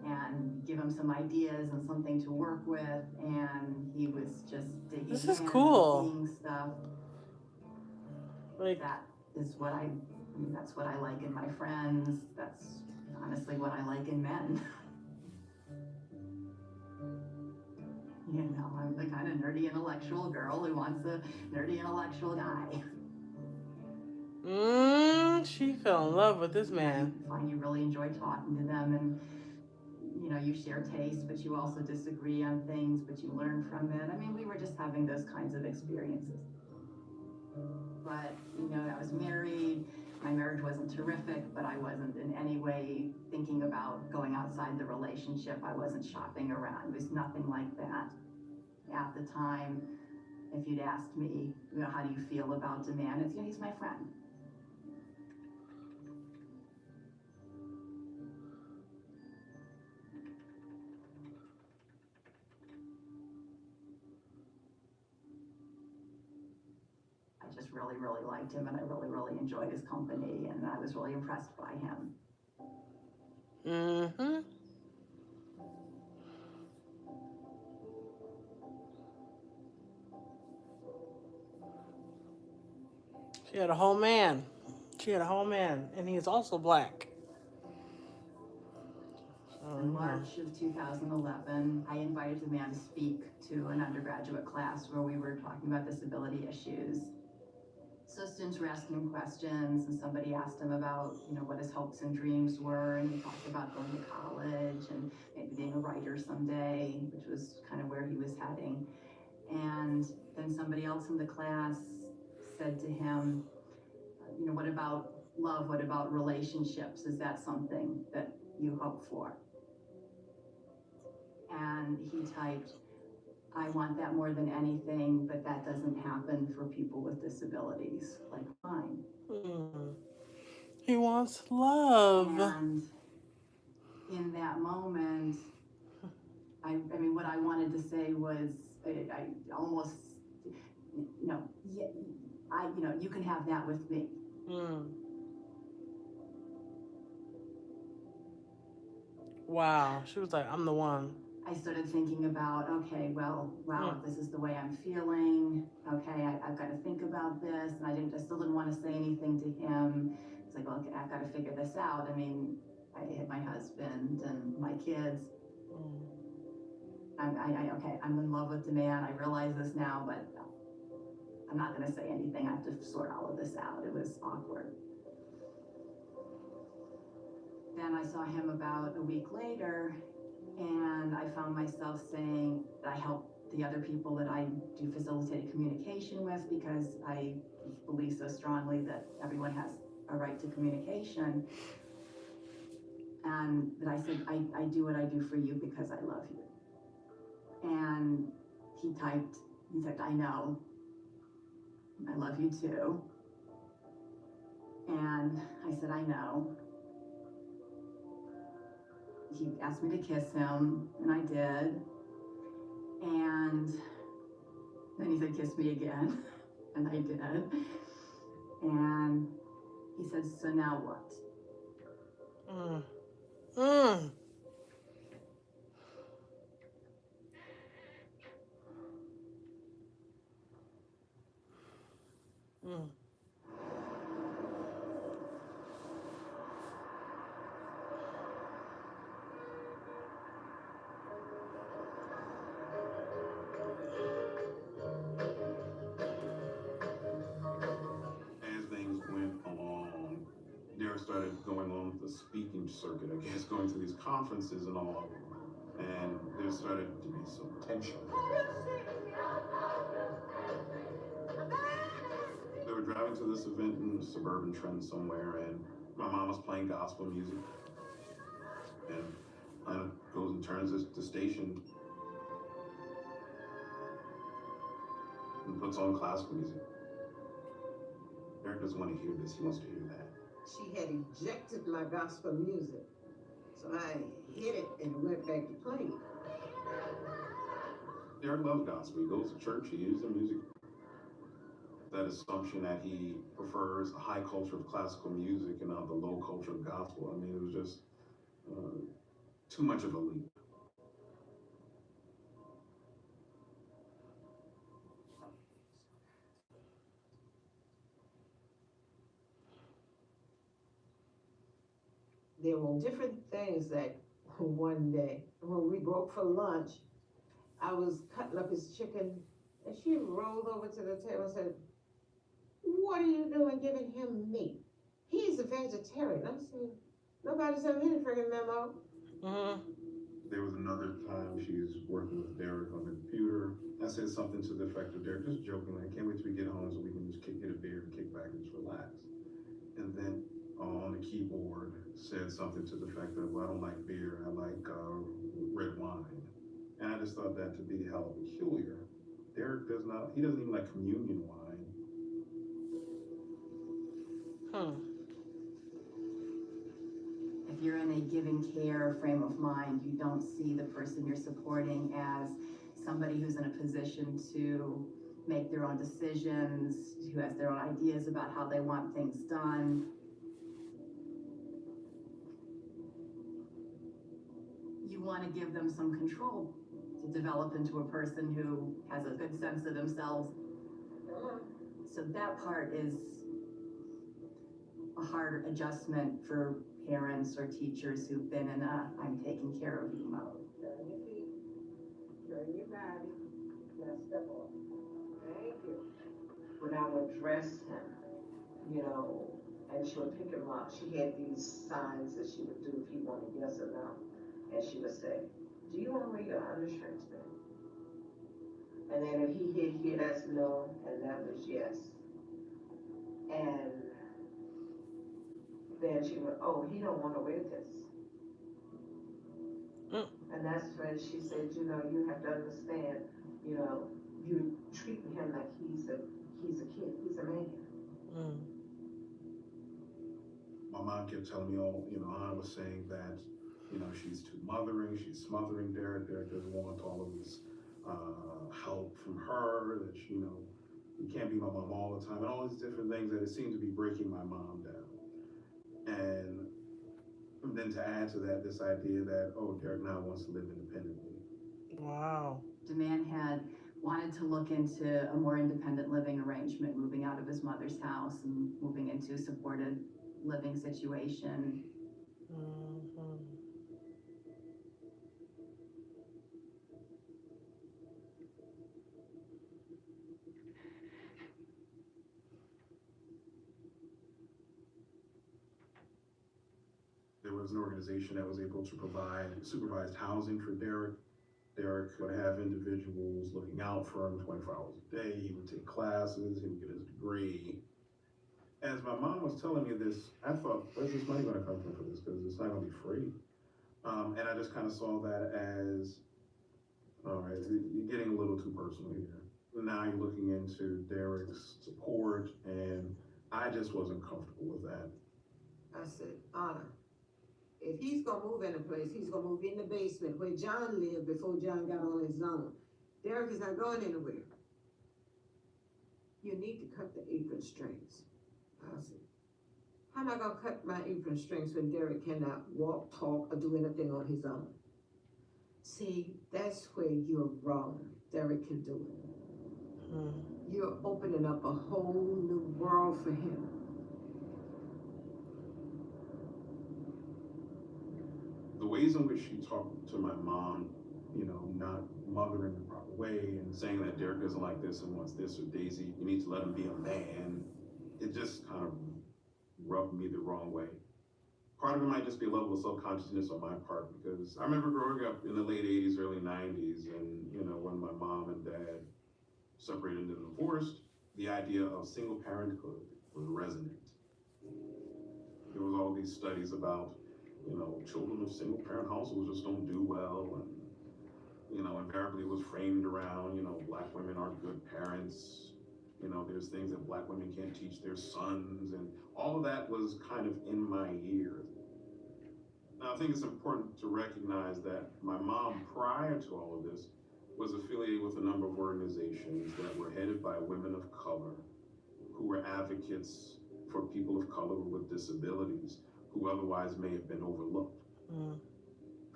Speaker 11: and give him some ideas and something to work with, and he was just digging
Speaker 5: This is
Speaker 11: in
Speaker 5: cool.
Speaker 11: and seeing stuff.
Speaker 5: Like,
Speaker 11: that is what I mean, that's what I like in my friends. That's honestly what I like in men. You know, I'm the kind of nerdy intellectual girl who wants a nerdy intellectual guy.
Speaker 5: She fell in love with this man.
Speaker 11: You find you really enjoy talking to them, and you know, you share taste, but you also disagree on things, but you learn from it. I mean, we were just having those kinds of experiences. But, you know, I was married. My marriage wasn't terrific, but I wasn't in any way thinking about going outside the relationship. I wasn't shopping around. It was nothing like that. At the time, if you'd asked me, you know, how do you feel about a man? It's, you know, he's my friend. I just really, really liked him, and I really, really enjoyed his company, and I was really impressed by him.
Speaker 5: Mm-hmm. She had a whole man. She had a whole man, and he is also black. So,
Speaker 11: in March of 2011, I invited the man to speak to an undergraduate class where we were talking about disability issues. So students were asking him questions, and somebody asked him about, you know, what his hopes and dreams were, and he talked about going to college and maybe being a writer someday, which was kind of where he was heading. And then somebody else in the class said to him, you know, what about love? What about relationships? Is that something that you hope for? And he typed, I want that more than anything, but that doesn't happen for people with disabilities like mine.
Speaker 5: He wants love.
Speaker 11: And in that moment, I mean, what I wanted to say was, I almost, you know, yeah, you know, you can have that with me.
Speaker 5: Wow. She was like, I'm the one.
Speaker 11: I started thinking about, okay, well, wow, if this is the way I'm feeling, okay, I've got to think about this, and I still didn't want to say anything to him. It's like, well, okay, I've got to figure this out. I mean, I had my husband and my kids. Okay, I'm in love with the man. I realize this now, but I'm not going to say anything. I have to sort all of this out. It was awkward. Then I saw him about a week later, and I found myself saying that I help the other people that I do facilitated communication with, because I believe so strongly that everyone has a right to communication. And that I said, I do what I do for you because I love you. And he typed, I know, I love you too. And I said, I know. He asked me to kiss him, and I did. And then he said, kiss me again, and I did. And he said, so now what?
Speaker 14: As things went along, Derek started going on the speaking circuit, I guess, going to these conferences and all, and there started to be some tension. They were driving to this event in a suburban Trenton somewhere, and my mom was playing gospel music, and Lana goes and turns the station and puts on classical music. Derek doesn't want to hear this, he wants to hear that.
Speaker 15: She had ejected my gospel music, so I hit it and went back to playing.
Speaker 14: Derek loves gospel. He goes to church, he hears the music. That assumption that he prefers the high culture of classical music and not the low culture of gospel, I mean, it was just too much of a leap.
Speaker 15: There were different things that one day, when we broke for lunch, I was cutting up his chicken, and she rolled over to the table and said, "What are you doing giving him meat? He's a vegetarian." I said, "Nobody sent me any freaking memo."
Speaker 14: There was another time she was working with Derek on the computer. I said something to the effect of, Derek, just jokingly, I can't wait till we get home so we can just get a beer and kick back and just relax. And then on the keyboard said something to the effect of, well, I don't like beer, I like red wine. And I just thought that to be hella peculiar. Derek he doesn't even like communion wine.
Speaker 11: If you're in a giving care frame of mind, you don't see the person you're supporting as somebody who's in a position to make their own decisions, who has their own ideas about how they want things done. You want to give them some control to develop into a person who has a good sense of themselves. So that part is a hard adjustment for parents or teachers who've been in a I'm taking care of you mode.
Speaker 13: Turn your feet, turn your body, now step off. Thank you. When I would dress him, you know, and she would pick him up, she had these signs that she would do if he wanted yes or no. And she would say, "Do you want to wear your undershirts, man?" And then if he hit here, that's no, and that was yes. And then she would, "Oh, he don't want to wear this." And that's when she said, "You know, you have to understand, you know, you treating him like he's a kid, he's a man."
Speaker 14: My mom kept telling me, Anna was saying that, she's too mothering, she's smothering Derek. Derek doesn't want all of this help from her, that, you can't be my mom all the time, and all these different things that it seemed to be breaking my mom down. And then to add to that, this idea that, Derek now wants to live independently.
Speaker 5: Wow.
Speaker 11: DeMann had wanted to look into a more independent living arrangement, moving out of his mother's house and moving into a supported living situation.
Speaker 14: There was an organization that was able to provide supervised housing for Derek. Derek would have individuals looking out for him 24 hours a day. He would take classes, he would get his degree. As my mom was telling me this, I thought, where's this money going to come from for this? Because it's not going to be free. And I just kind of saw that as, all right, you're getting a little too personal here. Now you're looking into Derek's support, and I just wasn't comfortable with that.
Speaker 15: I said, "Anna, if he's gonna move in a place, he's gonna move in the basement where John lived before John got on his own. Derek is not going anywhere. You need to cut the apron strings." I said, "How am I gonna cut my apron strings when Derek cannot walk, talk, or do anything on his own?" See, that's where you're wrong. Derek can do it. You're opening up a whole new world for him.
Speaker 14: The ways in which she talked to my mom, you know, not mothering the proper way and saying that Derek doesn't like this and wants this, or Daisy, you need to let him be a man, it just kind of rubbed me the wrong way. Part of it might just be a level of self-consciousness on my part, because I remember growing up in the late 80s, early 90s, and, you know, when my mom and dad separated and divorced, the idea of single parenthood was resonant. There was all these studies about, you know, children of single parent households just don't do well, and, you know, invariably it was framed around, you know, black women aren't good parents, you know, there's things that black women can't teach their sons, and all of that was kind of in my ears. Now, I think it's important to recognize that my mom, prior to all of this, was affiliated with a number of organizations that were headed by women of color who were advocates for people of color with disabilities who otherwise may have been overlooked.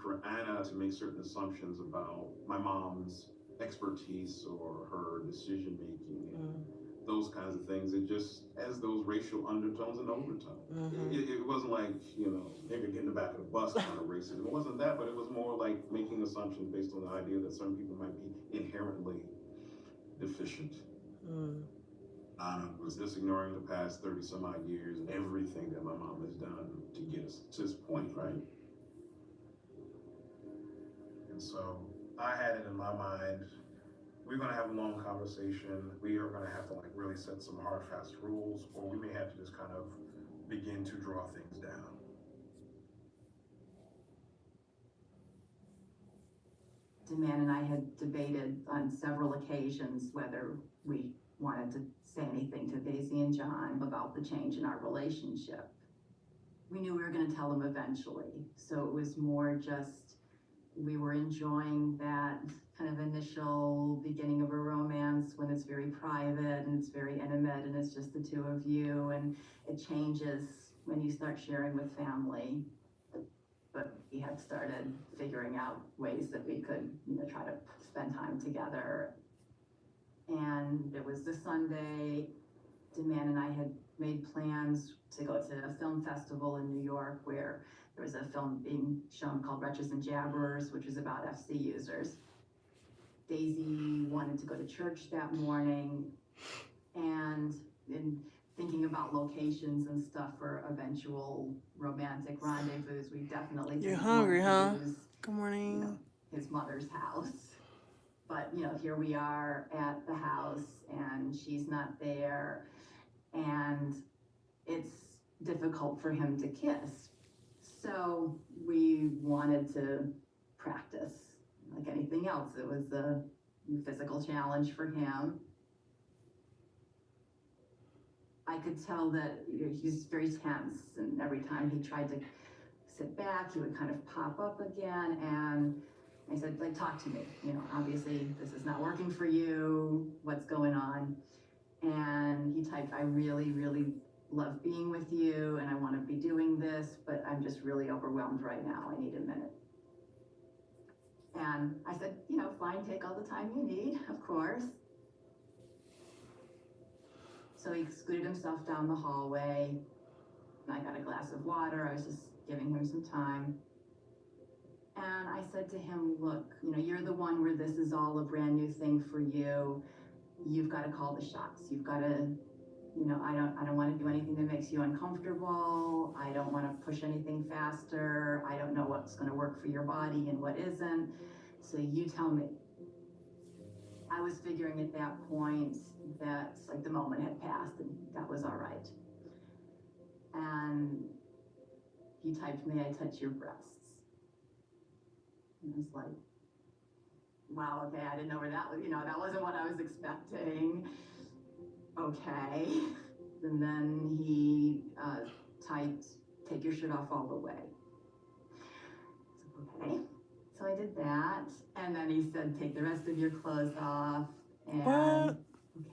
Speaker 14: For Anna to make certain assumptions about my mom's expertise or her decision making and those kinds of things, it just has those racial undertones and overtones. It wasn't like, you know, maybe get in the back of the bus kind of racism. It wasn't that, but it was more like making assumptions based on the idea that some people might be inherently deficient. Anna was just ignoring the past 30 some odd years and everything that my mom has done to get us to this point, right? And so I had it in my mind, we're gonna have a long conversation. We are gonna have to like really set some hard, fast rules, or we may have to just kind of begin to draw things down.
Speaker 11: DeMann and I had debated on several occasions whether we wanted to say anything to Daisy and John about the change in our relationship. We knew we were going to tell them eventually, so it was more just we were enjoying that kind of initial beginning of a romance when it's very private and it's very intimate and it's just the two of you, and it changes when you start sharing with family. But we had started figuring out ways that we could, you know, try to spend time together. And it was this Sunday, DeMann and I had made plans to go to a film festival in New York where there was a film being shown called Wretches and Jabberers, which is about FC users. Daisy wanted to go to church that morning, and in thinking about locations and stuff for eventual romantic rendezvous, we definitely
Speaker 5: You're
Speaker 11: didn't
Speaker 5: hungry, huh?
Speaker 11: want to use,
Speaker 5: Good morning.
Speaker 11: you know, his mother's house. But, you know, here we are at the house and she's not there, and it's difficult for him to kiss. So we wanted to practice. Like anything else, it was a physical challenge for him. I could tell that, you know, he's very tense, and every time he tried to sit back, he would kind of pop up again, and I said, like, talk to me, you know, obviously this is not working for you, what's going on? And he typed, I really, really love being with you, and I want to be doing this, but I'm just really overwhelmed right now, I need a minute. And I said, you know, fine, take all the time you need, of course. So he scooted himself down the hallway, and I got a glass of water. I was just giving him some time. And I said to him, look, you know, you're the one where this is all a brand new thing for you. You've got to call the shots. You've got to, you know, I don't want to do anything that makes you uncomfortable. I don't want to push anything faster. I don't know what's going to work for your body and what isn't. So you tell me. I was figuring at that point that like the moment had passed and that was all right. And he typed, may I touch your breasts? And I was like, wow, okay, I didn't know where that was, you know, that wasn't what I was expecting. Okay. And then he typed, take your shirt off all the way. I said, okay. So I did that. And then he said, take the rest of your clothes off. And
Speaker 5: what?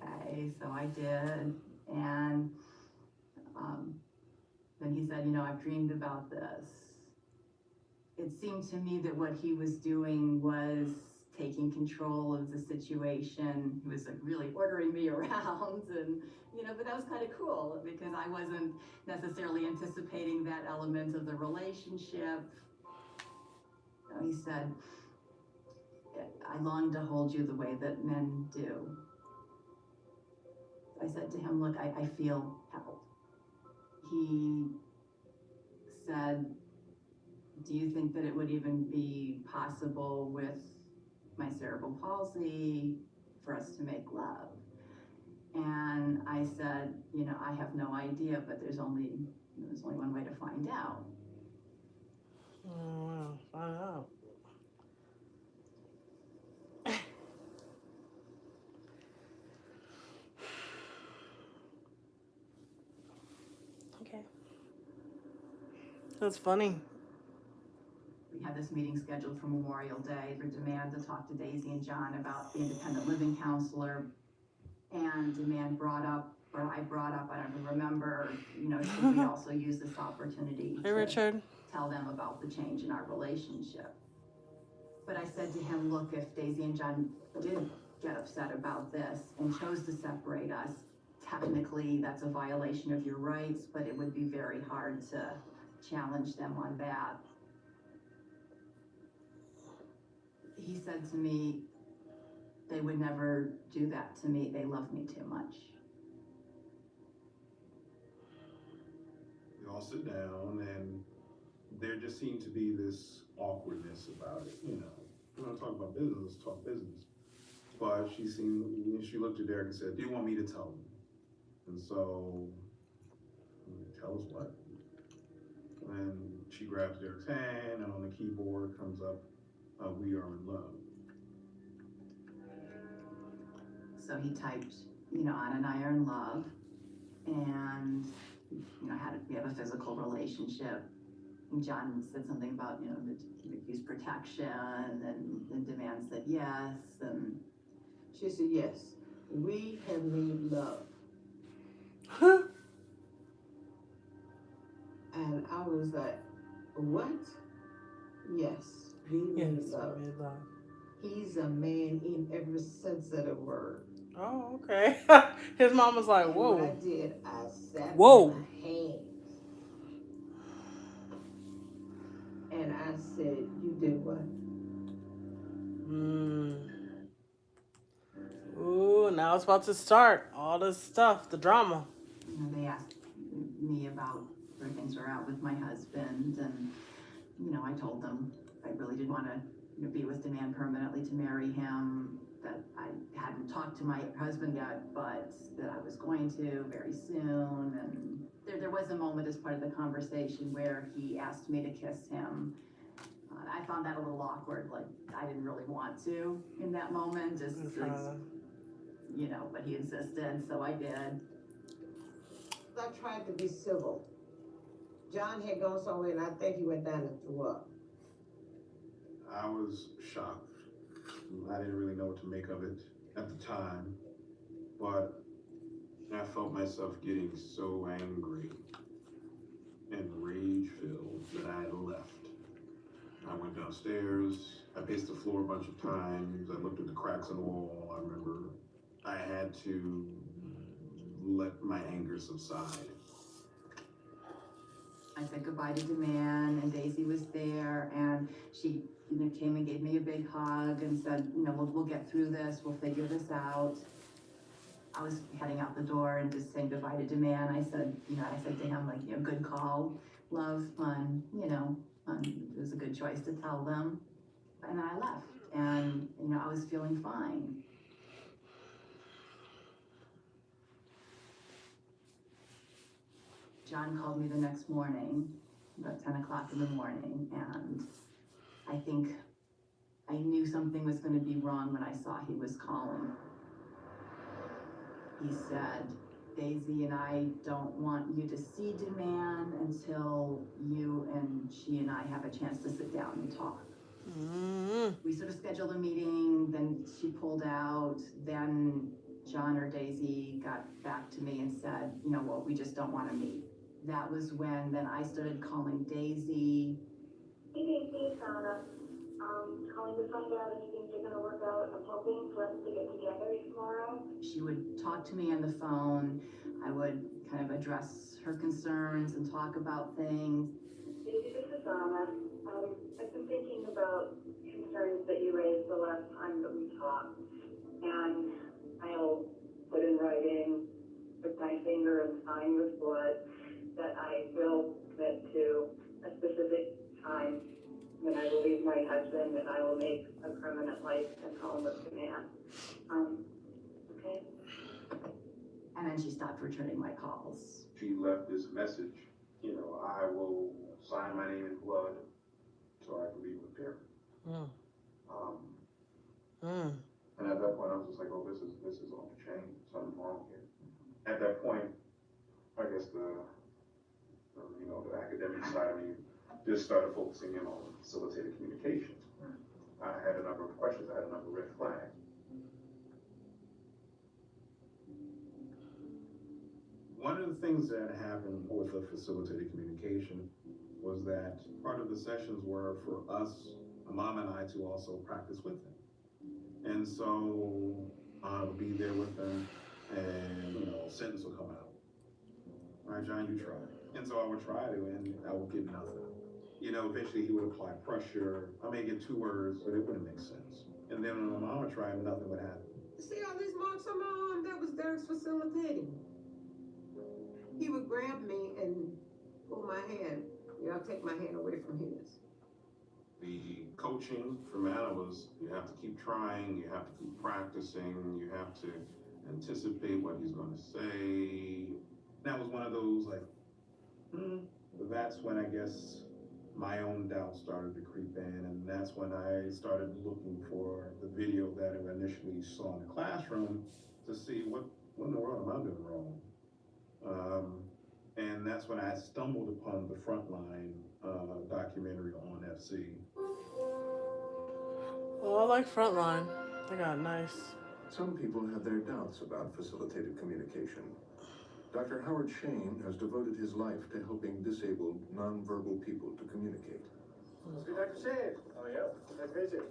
Speaker 11: Okay, so I did. And then he said, you know, I've dreamed about this. It seemed to me that what he was doing was taking control of the situation. He was like really ordering me around, and but that was kind of cool because I wasn't necessarily anticipating that element of the relationship. He said, "I long to hold you the way that men do." I said to him, "Look, I feel held." He said, "Do you think that it would even be possible with my cerebral palsy for us to make love?" And I said, "I have no idea, but there's only one way to find out."
Speaker 5: Oh, find out. Okay. That's funny.
Speaker 11: We had this meeting scheduled for Memorial Day for Demand to talk to Daisy and John about the independent living counselor. And Demand brought up, or I brought up, I don't even remember, should we also use this opportunity
Speaker 5: Hey,
Speaker 11: to
Speaker 5: Richard.
Speaker 11: tell them about the change in our relationship. But I said to him, look, if Daisy and John did get upset about this and chose to separate us, technically that's a violation of your rights, but it would be very hard to challenge them on that. He said to me, they would never do that to me. They love me too much.
Speaker 14: We all sit down, and there just seemed to be this awkwardness about it. We're not talking about business, let's talk business. But she looked at Derek and said, "Do you want me to tell them?" And so, tell us what? And she grabs Derek's hand, and on the keyboard comes up, "We are in love."
Speaker 11: So he typed, Anna and I are in love, and we have a physical relationship. And John said something about, use protection, and Demand said yes, and
Speaker 15: she said yes. We have made love. And I was like, what? Yes, we made love. He's a man in every sense of the word.
Speaker 5: Oh, okay. His mom was like, whoa.
Speaker 15: What I did, I sat
Speaker 5: Whoa.
Speaker 15: on my hands. And I said, you did what?
Speaker 5: Ooh, now it's about to start. All this stuff, the drama.
Speaker 11: They asked me about where things were at with my husband, and, I told them I really did want to be with Demand permanently to marry him, that I hadn't talked to my husband yet, but that I was going to very soon. And there was a moment as part of the conversation where he asked me to kiss him. I found that a little awkward, like I didn't really want to in that moment, just but he insisted, so I did.
Speaker 15: I tried to be civil. John had gone somewhere, and I think he went down and threw up.
Speaker 14: I was shocked. I didn't really know what to make of it at the time, but I felt myself getting so angry and rage-filled that I left. I went downstairs, I paced the floor a bunch of times, I looked at the cracks in the wall. I remember I had to let my anger subside.
Speaker 11: I said goodbye to Demand, and Daisy was there, and she came and gave me a big hug and said, we'll get through this, we'll figure this out. I was heading out the door and just saying goodbye to Demand. I said to him, good call, love, it was a good choice to tell them. And then I left, and I was feeling fine. John called me the next morning, about 10 o'clock in the morning, and I think I knew something was going to be wrong when I saw he was calling. He said, Daisy and I don't want you to see Demand until you and she and I have a chance to sit down and talk. We sort of scheduled a meeting, then she pulled out, then John or Daisy got back to me and said, we just don't want to meet. That was when then I started calling Daisy.
Speaker 2: Hey Daisy, it's Anna. calling to find out if things are gonna work out. I'm hoping for us to get together tomorrow.
Speaker 11: She would talk to me on the phone. I would kind of address her concerns and talk about things.
Speaker 2: Daisy, this is Donna. I've been thinking about concerns that you raised the last time that we talked, and I'll put in writing with my finger and sign with blood that I will commit to a specific time when I will leave my husband and I will make a permanent life and home with the man. Okay?
Speaker 11: And then she stopped returning my calls.
Speaker 14: She left this message, you know, I will sign my name in blood so I can be with her. And at that point, I was just like, oh, this is off the chain. Something wrong here. At that point, I guess the academic side of me just started focusing in on facilitated communication. I had a number of questions. I had a number of red flags. One of the things that happened with the facilitated communication was that part of the sessions were for us, Mom and I, to also practice with them. And so I would be there with them, and a sentence will come out. All right, John, you try. And so I would try to, and I would get nothing. Eventually he would apply pressure. I may get 2 words, but it wouldn't make sense. And then when Mom would try, nothing would happen.
Speaker 15: See all these marks on my arm? That was Derek's facilitating. He would grab me and pull my hand. Take my hand away from his.
Speaker 14: The coaching from Anna was, you have to keep trying, you have to keep practicing, you have to anticipate what he's going to say. That was one of those that's when I guess my own doubt started to creep in, and that's when I started looking for the video that I initially saw in the classroom to see what in the world am I doing wrong. And that's when I stumbled upon the Frontline documentary on FC.
Speaker 5: Well, I like Frontline. They got nice.
Speaker 4: Some people have their doubts about facilitated communication. Dr. Howard Shane has devoted his life to helping disabled, nonverbal people to communicate.
Speaker 9: Dr. Shane, how are you? Nice to meet you.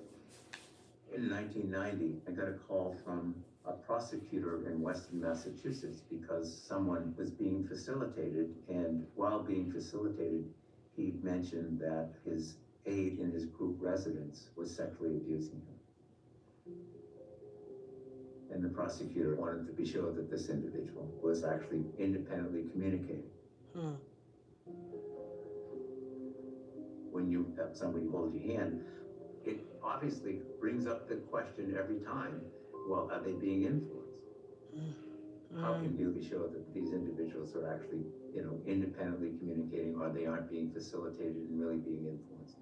Speaker 22: In 1990, I got a call from a prosecutor in Western Massachusetts because someone was being facilitated, and while being facilitated, he mentioned that his aide in his group residence was sexually abusing him. And the prosecutor wanted to be sure that this individual was actually independently communicating. When you have somebody hold your hand, it obviously brings up the question every time, well, are they being influenced? How can you be sure that these individuals are actually, independently communicating, or they aren't being facilitated and really being influenced?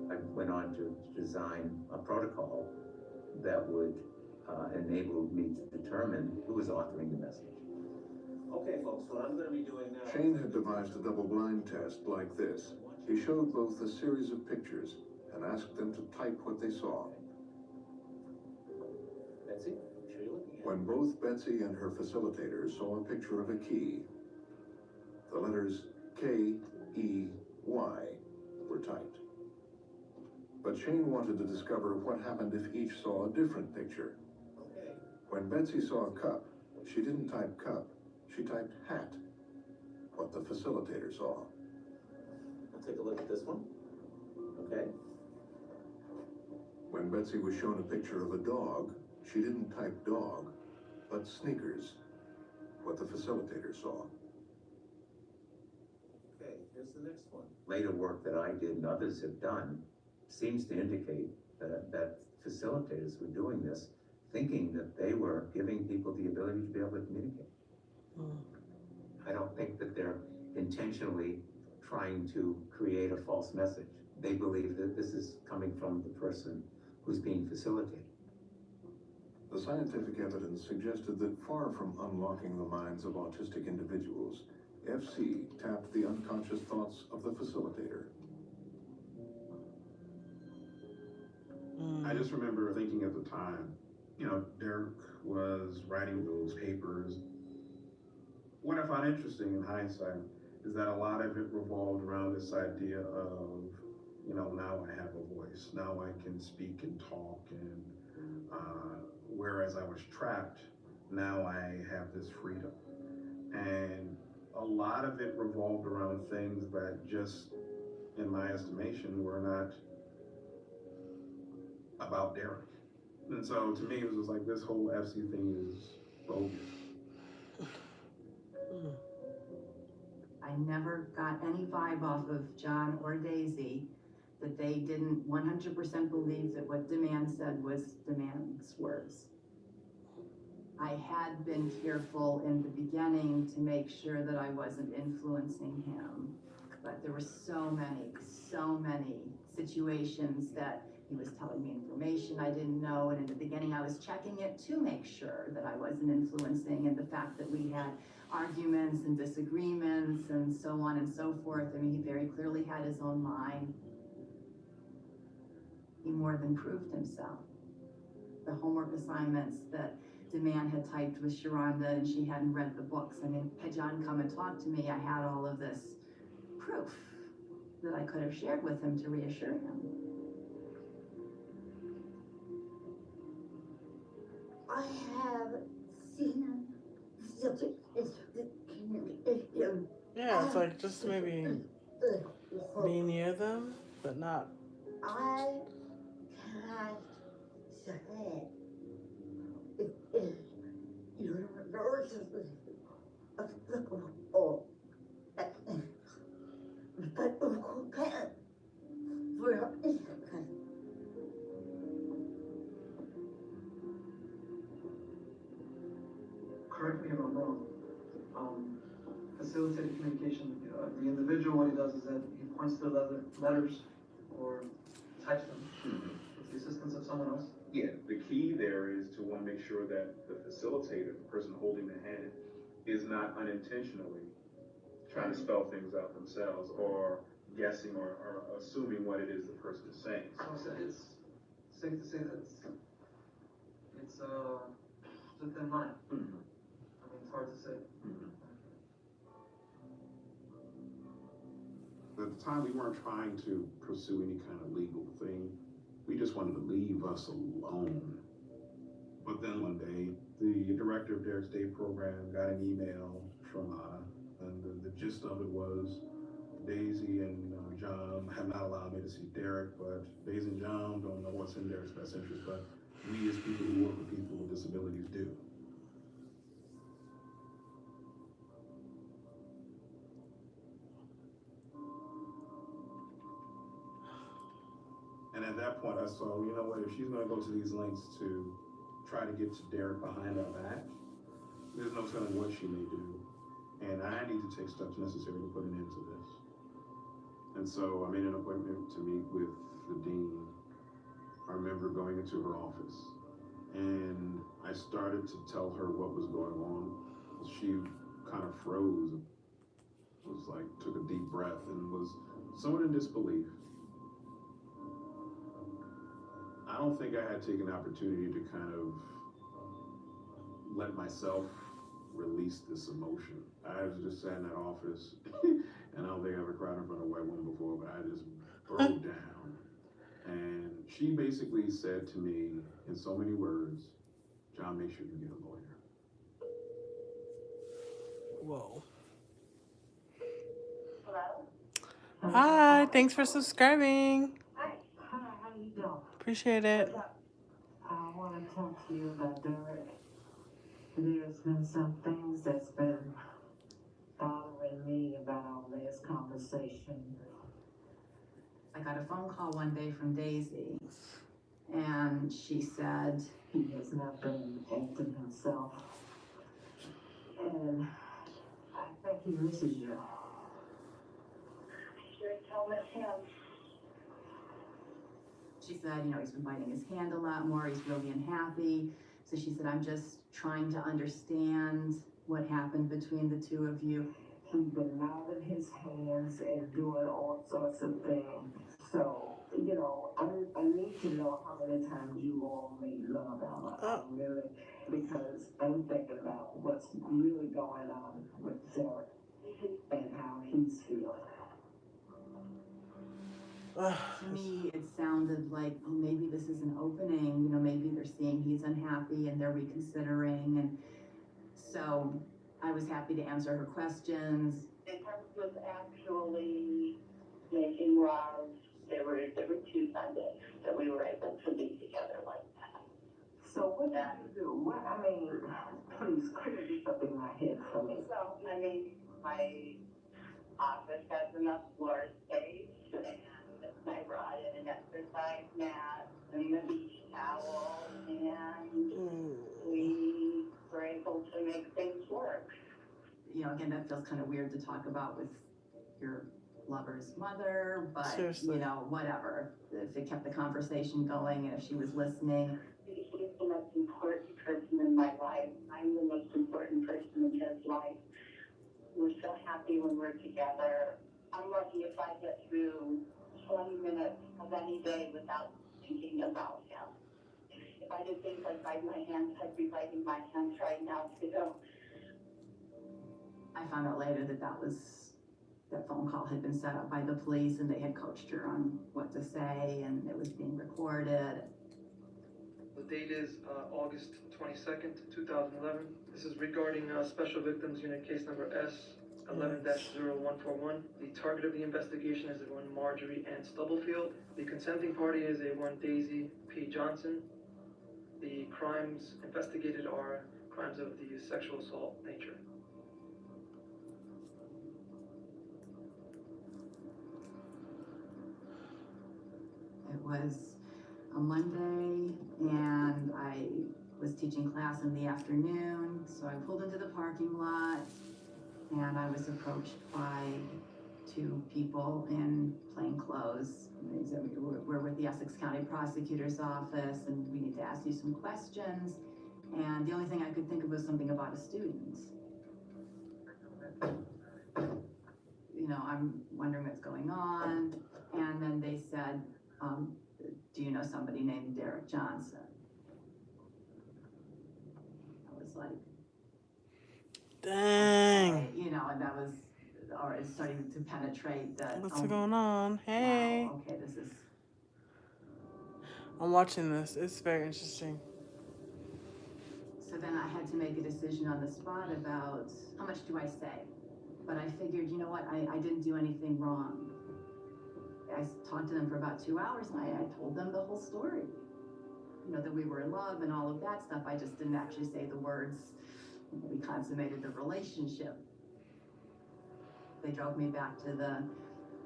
Speaker 22: I went on to design a protocol that would enable me to determine who was authoring the message.
Speaker 23: Okay, folks, what I'm going to be doing now...
Speaker 4: Shane had devised a double-blind test like this. He showed both a series of pictures and asked them to type what they saw.
Speaker 23: Betsy, I'm sure you're looking at
Speaker 4: When both Betsy and her facilitator saw a picture of a key, the letters K-E-Y were typed. But Shane wanted to discover what happened if each saw a different picture.
Speaker 23: Okay.
Speaker 4: When Betsy saw a cup, she didn't type cup, she typed hat, what the facilitator saw.
Speaker 23: I'll take a look at this one. Okay.
Speaker 4: When Betsy was shown a picture of a dog, she didn't type dog, but sneakers, what the facilitator saw.
Speaker 23: Okay, here's the next one.
Speaker 22: Later work that I did and others have done seems to indicate that facilitators were doing this thinking that they were giving people the ability to be able to communicate. I don't think that they're intentionally trying to create a false message. They believe that this is coming from the person who's being facilitated.
Speaker 4: The scientific evidence suggested that far from unlocking the minds of autistic individuals, FC tapped the unconscious thoughts of the facilitator.
Speaker 14: I just remember thinking at the time, Derek was writing those papers. What I found interesting in hindsight is that a lot of it revolved around this idea of, you know, now I have a voice, now I can speak and talk, and whereas I was trapped, now I have this freedom. And a lot of it revolved around things that just, in my estimation, were not about Derek. And so to me, it was just like, this whole FC thing is bogus.
Speaker 11: I never got any vibe off of John or Daisy that they didn't 100% believe that what Demand said was Demand's words. I had been careful in the beginning to make sure that I wasn't influencing him, but there were so many situations that he was telling me information I didn't know, and in the beginning I was checking it to make sure that I wasn't influencing, and the fact that we had arguments and disagreements and so on and so forth. I mean, he very clearly had his own mind. He more than proved himself. The homework assignments that Demand had typed with Sharonda, and she hadn't read the books. I mean, had John come and talked to me, I had all of this proof that I could have shared with him to reassure him.
Speaker 16: I have seen something.
Speaker 5: Yeah, it's like just maybe be near them, but not.
Speaker 16: I can't say it is universally applicable, but who can? For instance,
Speaker 12: correct me if I'm wrong, facilitated communication, the individual, what he does is that he points to the letters or types them with the assistance of someone else.
Speaker 14: Yeah, the key there is to want to make sure that the facilitator, the person holding the hand, is not unintentionally trying to spell things out themselves or guessing or assuming what it is the person is saying.
Speaker 12: So it's safe to say that it's a thin line. I mean, it's hard to say.
Speaker 14: At the time, we weren't trying to pursue any kind of legal thing. We just wanted to leave us alone. But then one day, the director of Derek's Day program got an email from Anna, and the gist of it was Daisy and John have not allowed me to see Derek, but Daisy and John don't know what's in Derek's best interest, but we as people who work with people with disabilities do. And at that point, I saw, you know what, if she's going to go to these lengths to try to get to Derek behind our back, there's no telling what she may do. And I need to take steps necessary to put an end to this. And so I made an appointment to meet with the dean. I remember going into her office, and I started to tell her what was going on. She kind of froze, was like, took a deep breath, and was somewhat in disbelief. I don't think I had taken the opportunity to kind of let myself release this emotion. I was just sat in that office, and I don't think I ever cried in front of a white woman before, but I just broke down. And she basically said to me in so many words, John, make sure you get a lawyer.
Speaker 5: Whoa.
Speaker 2: Hello?
Speaker 5: Hi, thanks for subscribing.
Speaker 2: Hi, how you doing?
Speaker 5: Appreciate it.
Speaker 1: I want to talk to you about Derek. There's been some things that's been bothering me about all this conversation.
Speaker 11: I got a phone call one day from Daisy, and she said,
Speaker 1: he has not been acting himself, and I think he misses you.
Speaker 2: Sure, tell him.
Speaker 11: She said, you know, he's been biting his hand a lot more, he's really unhappy. So she said, I'm just trying to understand what happened between the two of you.
Speaker 1: He's been louding his hands and doing all sorts of things. So, you know, I need to know how many times you all made love out really, because I'm thinking about what's really going on with Derek and how he
Speaker 11: To me, it sounded like, oh, maybe this is an opening, you know, maybe they're seeing he's unhappy and they're reconsidering. And so I was happy to answer her questions.
Speaker 2: In terms of actually making love, there were 2 Sundays that we were able to be together like that.
Speaker 1: So what did you do? What, I mean, please clear this up in my head for me.
Speaker 2: So, I mean, my office has enough floor space, and I brought in an exercise mat and a beach towel, and we were able to make things work.
Speaker 11: You know, again, that feels kind of weird to talk about with your lover's mother, but
Speaker 5: Seriously.
Speaker 11: you know, whatever. If it kept the conversation going and if she was listening.
Speaker 2: He's the most important person in my life. I'm the most important person in his life. We're so happy when we're together. I'm lucky if I get through 20 minutes of any day without thinking about him. If I did things like bite my hands, I'd be biting my hands right now too.
Speaker 11: I found out later that that phone call had been set up by the police and they had coached her on what to say and it was being recorded.
Speaker 6: The date is August 22nd, 2011. This is regarding Special Victims Unit case number S11-0141. The target of the investigation is a one Marjorie Ann Stubblefield. The consenting party is a one Daisy P. Johnson. The crimes investigated are crimes of the sexual assault nature.
Speaker 11: It was a Monday and I was teaching class in the afternoon, so I pulled into the parking lot and I was approached by 2 people in plain clothes. They said, we're with the Essex County Prosecutor's Office and we need to ask you some questions. And the only thing I could think of was something about a student. You know, I'm wondering what's going on. And then they said, do you know somebody named Derek Johnson? I was like,
Speaker 5: dang.
Speaker 11: Okay, you know, and that was, or it's starting to penetrate that.
Speaker 5: What's going on? Hey.
Speaker 11: Wow, okay, this is.
Speaker 5: I'm watching this. It's very interesting.
Speaker 11: So then I had to make a decision on the spot about how much do I say? But I figured, you know what, I didn't do anything wrong. I talked to them for about 2 hours and I told them the whole story. You know, that we were in love and all of that stuff. I just didn't actually say the words, you know, we consummated the relationship. They drove me back to the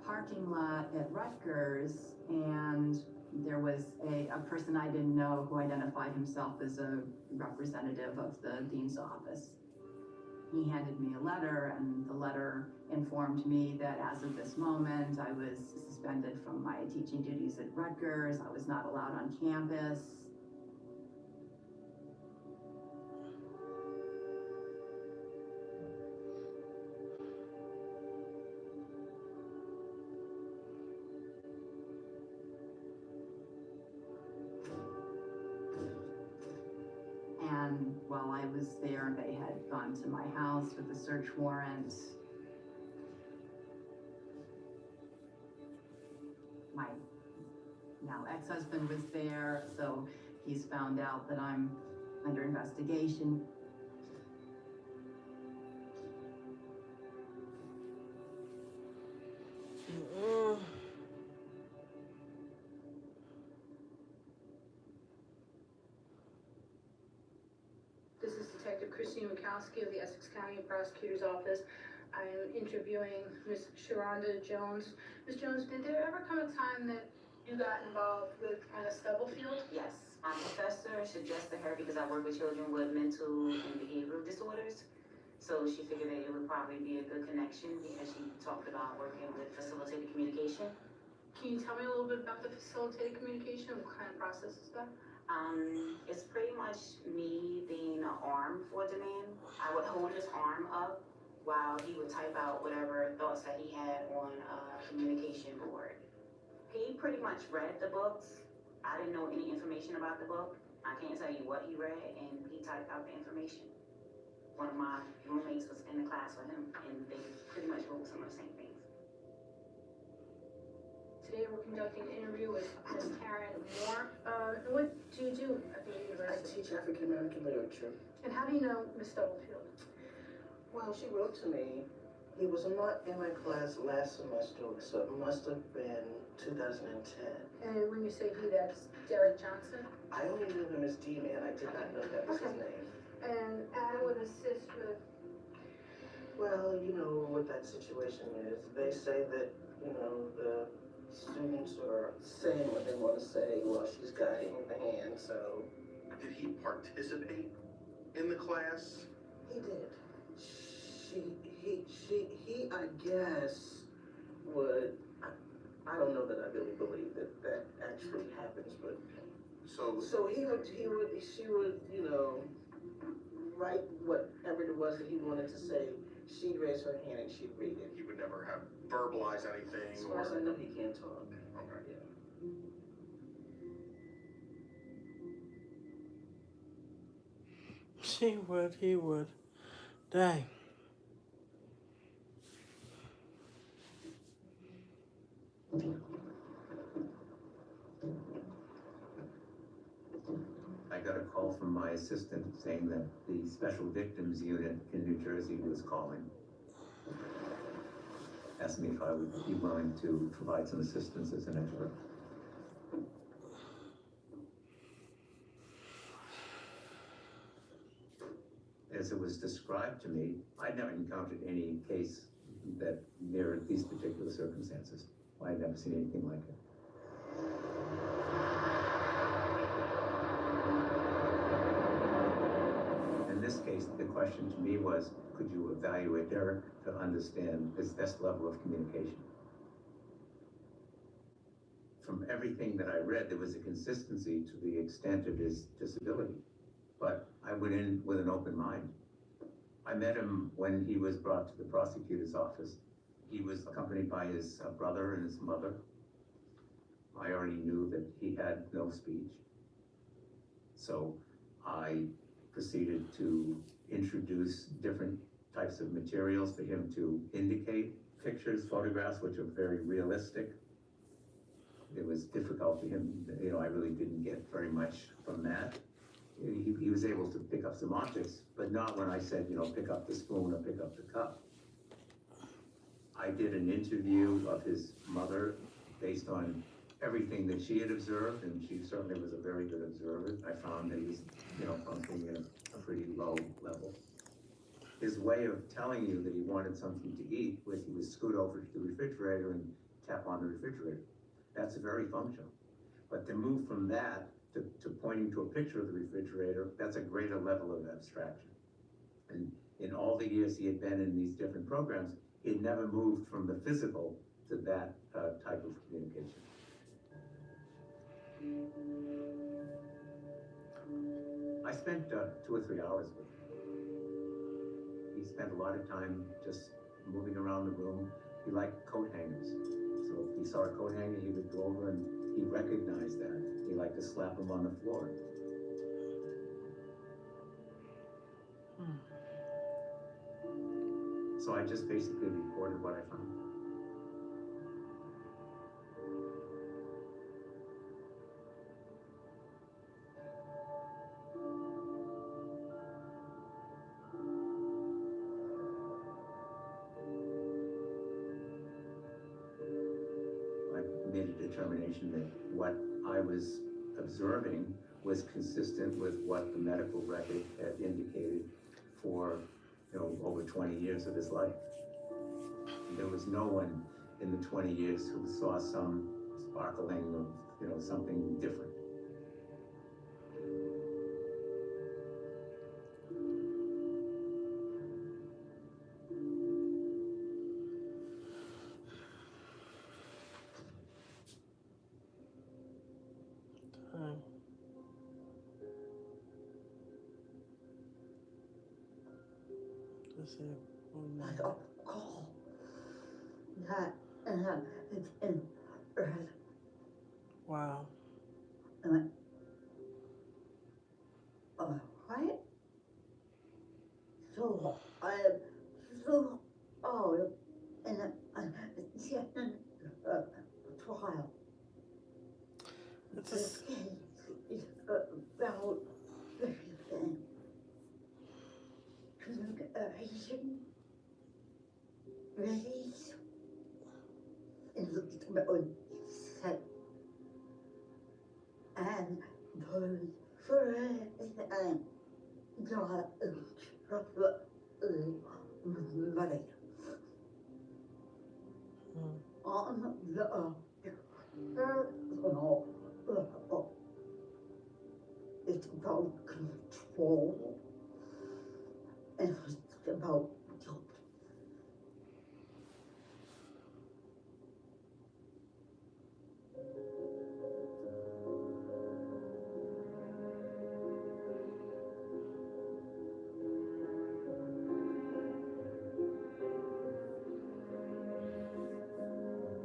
Speaker 11: parking lot at Rutgers and there was a person I didn't know who identified himself as a representative of the dean's office. He handed me a letter and the letter informed me that as of this moment I was suspended from my teaching duties at Rutgers. I was not allowed on campus. And while I was there, they had gone to my house with a search warrant. My now ex-husband was there, so he's found out that I'm under investigation.
Speaker 20: This is Detective Christine Mikowski of the Essex County Prosecutor's Office. I am interviewing Ms. Sharonda Jones. Ms. Jones, did there ever come a time that you got involved with Anna Stubblefield?
Speaker 7: Yes. My professor suggested her because I work with children with mental and behavioral disorders. So she figured that it would probably be a good connection because she talked about working with facilitated communication.
Speaker 20: Can you tell me a little bit about the facilitated communication? What kind of process is that?
Speaker 7: It's pretty much me being an arm for the man. I would hold his arm up while he would type out whatever thoughts that he had on a communication board. He pretty much read the books. I didn't know any information about the book. I can't tell you what he read, and he typed out the information. One of my roommates was in the class with him, and they pretty much wrote some of the same things.
Speaker 20: To today we're conducting an interview with Ms. Karen Moore. What do you do at the
Speaker 3: I
Speaker 20: university?
Speaker 3: teach African American literature.
Speaker 20: And how do you know Ms. Stubblefield?
Speaker 3: Well, she wrote to me. He was not in my class last semester, so it must have been 2010.
Speaker 20: And when you say he, that's Derek Johnson?
Speaker 3: I only knew him as D-Man. I did not know that was his name.
Speaker 20: And Adam would assist with...
Speaker 3: Well, you know what that situation is. They say that, you know, the students are saying what they want to say while she's guiding the hand, so...
Speaker 8: Did he participate in the class?
Speaker 3: He did. He, I guess, would, I don't know that I really believe that that actually happens, but. So she would, you know, write whatever it was that he wanted to say. She'd raise her hand and she'd read it.
Speaker 8: He would never have verbalized anything?
Speaker 3: As far as I know, he can't talk.
Speaker 8: Okay.
Speaker 3: Yeah.
Speaker 5: He would. Dang.
Speaker 22: I got a call from my assistant saying that the Special Victims Unit in New Jersey was calling. Asked me if I would be willing to provide some assistance as an expert. As it was described to me, I'd never encountered any case that mirrored these particular circumstances. I'd never seen anything like it. In this case, the question to me was, could you evaluate Derek to understand his best level of communication? From everything that I read, there was a consistency to the extent of his disability. But I went in with an open mind. I met him when he was brought to the prosecutor's office. He was accompanied by his brother and his mother. I already knew that he had no speech. So I proceeded to introduce different types of materials for him to indicate pictures, photographs, which are very realistic. It was difficult for him, you know, I really didn't get very much from that. He was able to pick up some objects, but not when I said, you know, pick up the spoon or pick up the cup. I did an interview of his mother based on everything that she had observed, and she certainly was a very good observer. I found that he was, you know, functioning at a pretty low level. His way of telling you that he wanted something to eat was he would scoot over to the refrigerator and tap on the refrigerator. That's very functional. But to move from that to pointing to a picture of the refrigerator, that's a greater level of abstraction. And in all the years he had been in these different programs, he had never moved from the physical to that type of communication. I spent 2 or 3 hours with him. He spent a lot of time just moving around the room. He liked coat hangers. So if he saw a coat hanger, he would go over and he recognized that. He liked to slap him on the floor. So I just basically reported what I found. I made a determination that what I was observing was consistent with what the medical record had indicated for, you know, over 20 years of his life. There was no one in the 20 years who saw some sparkling of, you know, something different.
Speaker 16: I got a call.
Speaker 5: Wow.
Speaker 16: And what? So,
Speaker 15: trial.
Speaker 5: It's
Speaker 15: This case is about everything. Communication, race, and about sex, and those friends and God money. On the personal level, it's about control, and it's about guilt.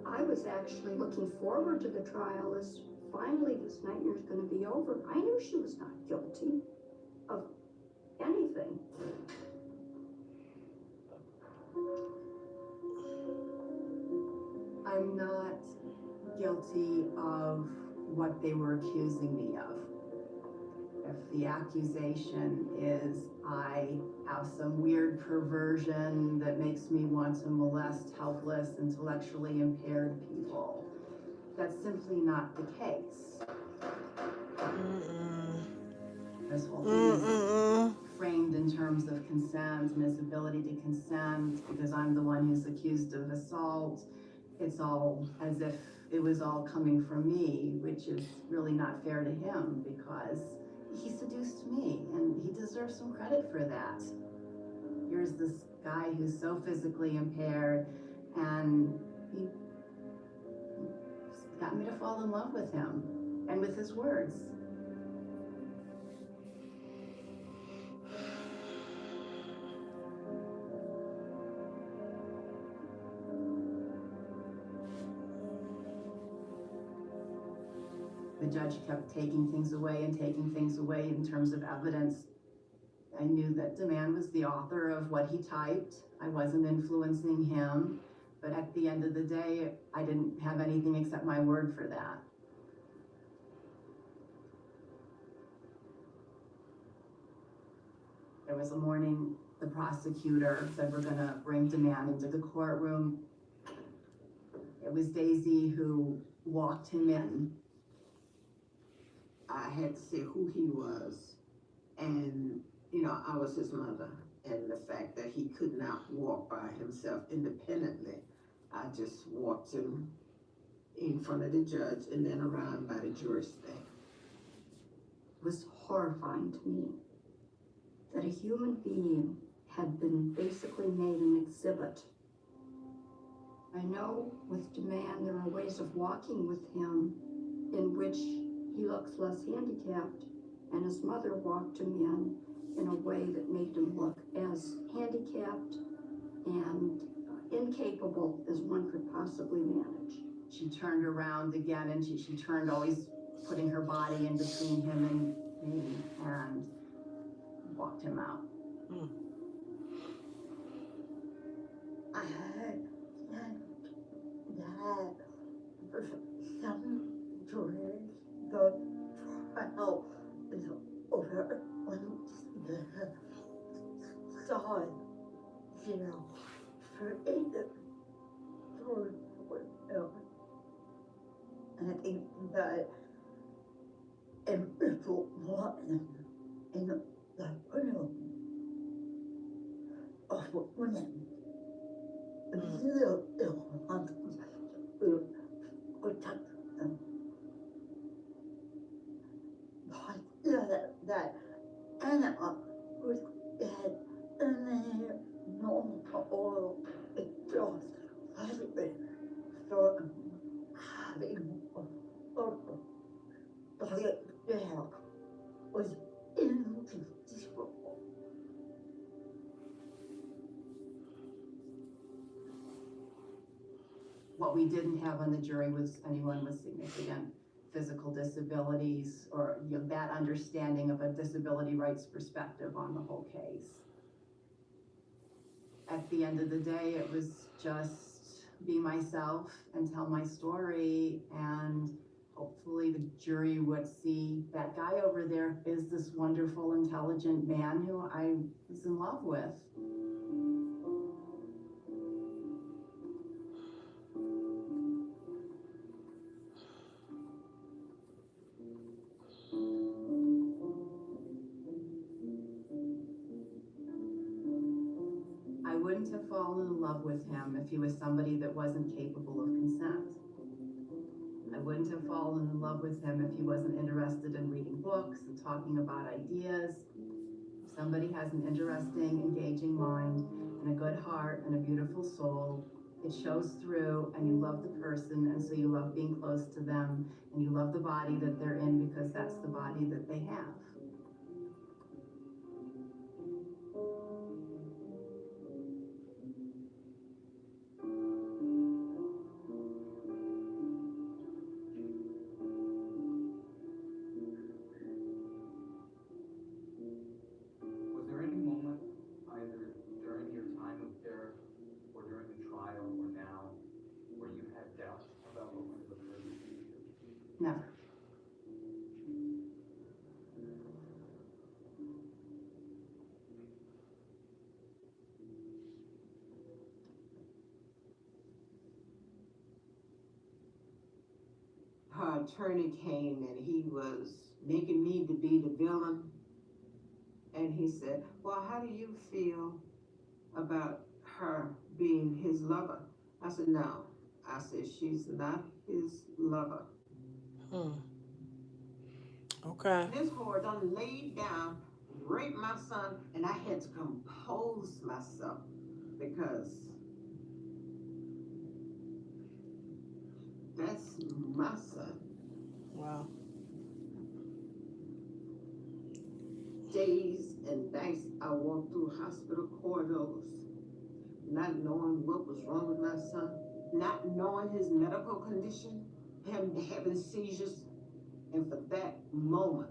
Speaker 16: I was actually looking forward to the trial as finally this nightmare's gonna be over. I knew she was not guilty of anything.
Speaker 11: I'm not guilty of what they were accusing me of. If the accusation is I have some weird perversion that makes me want to molest helpless, intellectually impaired people, that's simply not the case. This whole thing is framed in terms of consent and his ability to consent because I'm the one who's accused of assault. It's all as if it was all coming from me, which is really not fair to him because he seduced me and he deserves some credit for that. Here's this guy who's so physically impaired and he got me to fall in love with him and with his words. The judge kept taking things away and taking things away in terms of evidence. I knew that DeMann was the author of what he typed. I wasn't influencing him, but at the end of the day, I didn't have anything except my word for that. There was a morning, the prosecutor said we're gonna bring DeMann into the courtroom. It was Daisy who walked him in.
Speaker 15: I had to say who he was, and you know, I was his mother, and the fact that he could not walk by himself independently, I just walked him in front of the judge and then around by the jury stand.
Speaker 16: It was horrifying to me that a human being had been basically made an exhibit. I know with DeMann there are ways of walking with him in which he looks less handicapped, and his mother walked him in a way that made him look as handicapped and incapable as one could possibly manage.
Speaker 11: She turned around again and she turned, always putting her body in between him and me, and walked him out.
Speaker 15: I heard that some jurors don't trial is over once the side, you know, for either or whatever. And I think that if people want them in the room of women, they'll want to protect them. But that Anna was dead and then normal oil, it just hasn't been for having but yeah, was inconceivable.
Speaker 11: What we didn't have on the jury was anyone with significant physical disabilities or that understanding of a disability rights perspective on the whole case. At the end of the day, it was just be myself and tell my story, and hopefully the jury would see that guy over there is this wonderful, intelligent man who I was in love with. I wouldn't have fallen in love with him if he was somebody that wasn't capable of consent. I wouldn't have fallen in love with him if he wasn't interested in reading books and talking about ideas. If somebody has an interesting, engaging mind and a good heart and a beautiful soul, it shows through, and you love the person, and so you love being close to them, and you love the body that they're in because that's the body that they have.
Speaker 10: Was there any moment, either during your time with Derek or during the trial or now, where you had doubts about what might have occurred in the future?
Speaker 11: Never.
Speaker 15: Her attorney came and he was making me to be the villain. And he said, well, how do you feel about her being his lover? I said, no. I said, she's not his lover.
Speaker 5: Okay.
Speaker 15: This whore done laid down, raped my son, and I had to compose myself because that's my son.
Speaker 5: Wow.
Speaker 15: Days and nights I walked through hospital corridors, not knowing what was wrong with my son, not knowing his medical condition, him having seizures, and for that moment,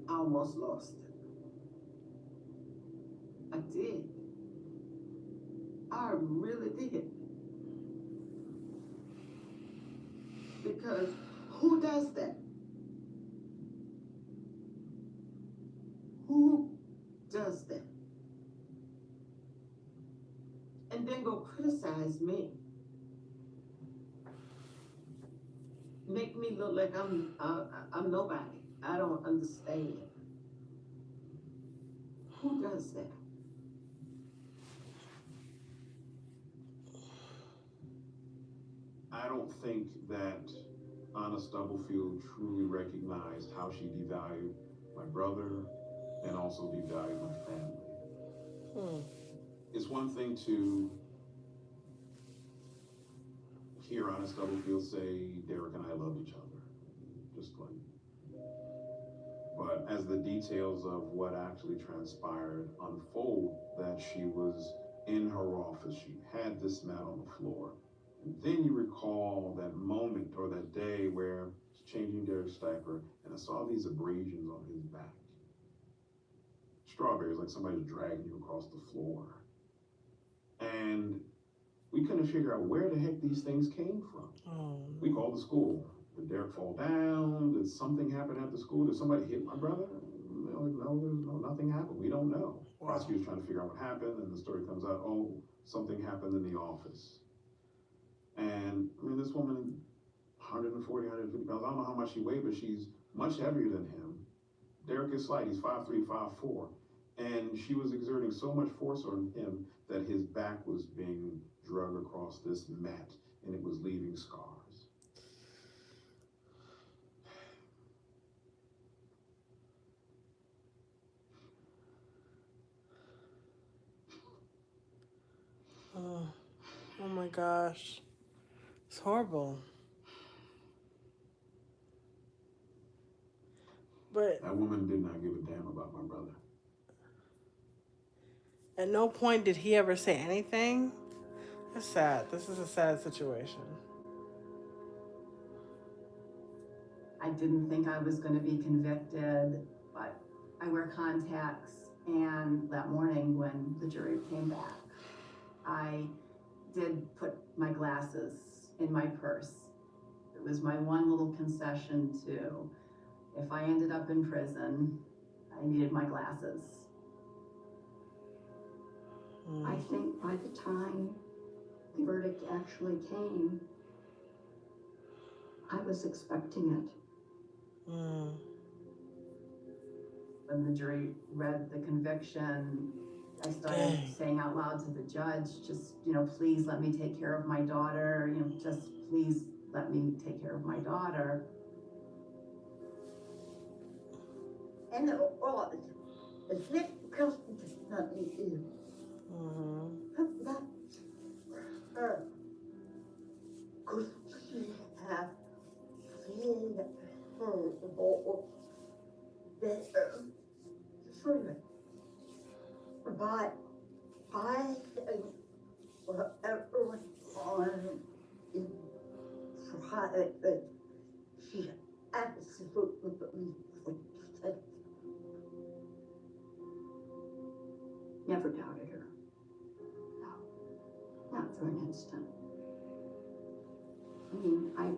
Speaker 15: I almost lost it. I did. I really did. Because who does that? Who does that? And then go criticize me. Make me look like I'm nobody. I don't understand. Who does that?
Speaker 14: I don't think that Anna Stubblefield truly recognized how she devalued my brother and also devalued my family. It's one thing to hear Anna Stubblefield say Derek and I loved each other, just like. But as the details of what actually transpired unfold, that she was in her office, she had this mat on the floor. And then you recall that moment or that day where she's changing Derek's diaper and I saw these abrasions on his back. Strawberries, like somebody's dragging you across the floor. And we couldn't figure out where the heck these things came from. We called the school. Did Derek fall down? Did something happen at the school? Did somebody hit my brother? They're like, no, nothing happened. We don't know. Wow. Prosecutor's trying to figure out what happened, and the story comes out, oh, something happened in the office. And I mean, this woman, 140, 150 pounds, I don't know how much she weighed, but she's much heavier than him. Derek is slight, he's 5'3", 5'4". And she was exerting so much force on him that his back was being drug across this mat, and it was leaving scars.
Speaker 5: Oh my gosh. It's horrible. But
Speaker 14: that woman did not give a damn about my brother.
Speaker 5: At no point did he ever say anything. It's sad. This is a sad situation.
Speaker 11: I didn't think I was going to be convicted, but I wear contacts, and that morning when the jury came back, I did put my glasses in my purse. It was my one little concession to, if I ended up in prison, I needed my glasses.
Speaker 16: I think by the time the verdict actually came, I was expecting it.
Speaker 11: When the jury read the conviction, I started saying out loud to the judge, just, please let me take care of my daughter, just please let me take care of my daughter.
Speaker 16: And all is it because nothing is. That her could she have seen her or better freedom. But I think whatever on in private, she absolutely said. Never doubted her. No, not for an instant. I mean, I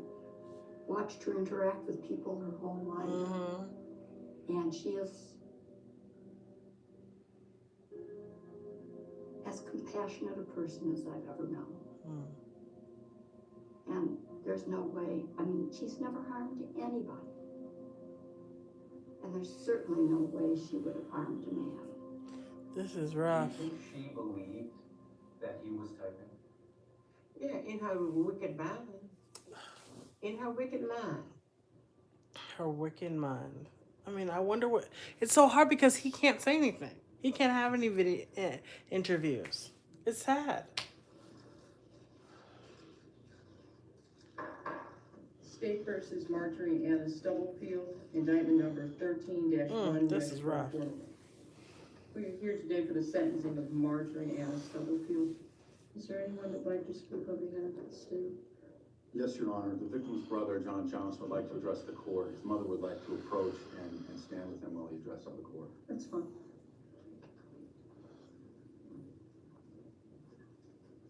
Speaker 16: watched her interact with people her whole life, and she is as compassionate a person as I've ever known. And there's no way, I mean, she's never harmed anybody. And there's certainly no way she would have harmed a man.
Speaker 5: This is rough.
Speaker 10: Do you think she believed that he was typing?
Speaker 15: Yeah, in her wicked mind. In her wicked mind.
Speaker 5: Her wicked mind. I mean, I wonder what... It's so hard because he can't say anything. He can't have any video interviews. It's sad.
Speaker 17: State versus Marjorie Anna Stubblefield, indictment number 13-1.
Speaker 5: This is rough.
Speaker 17: We are here today for the sentencing of Marjorie Anna Stubblefield. Is there anyone that would like to speak on behalf of the state?
Speaker 18: Yes, Your Honor. The victim's brother, John Johnson, would like to address the court. His mother would like to approach and stand with him while he addresses the court.
Speaker 17: That's fine.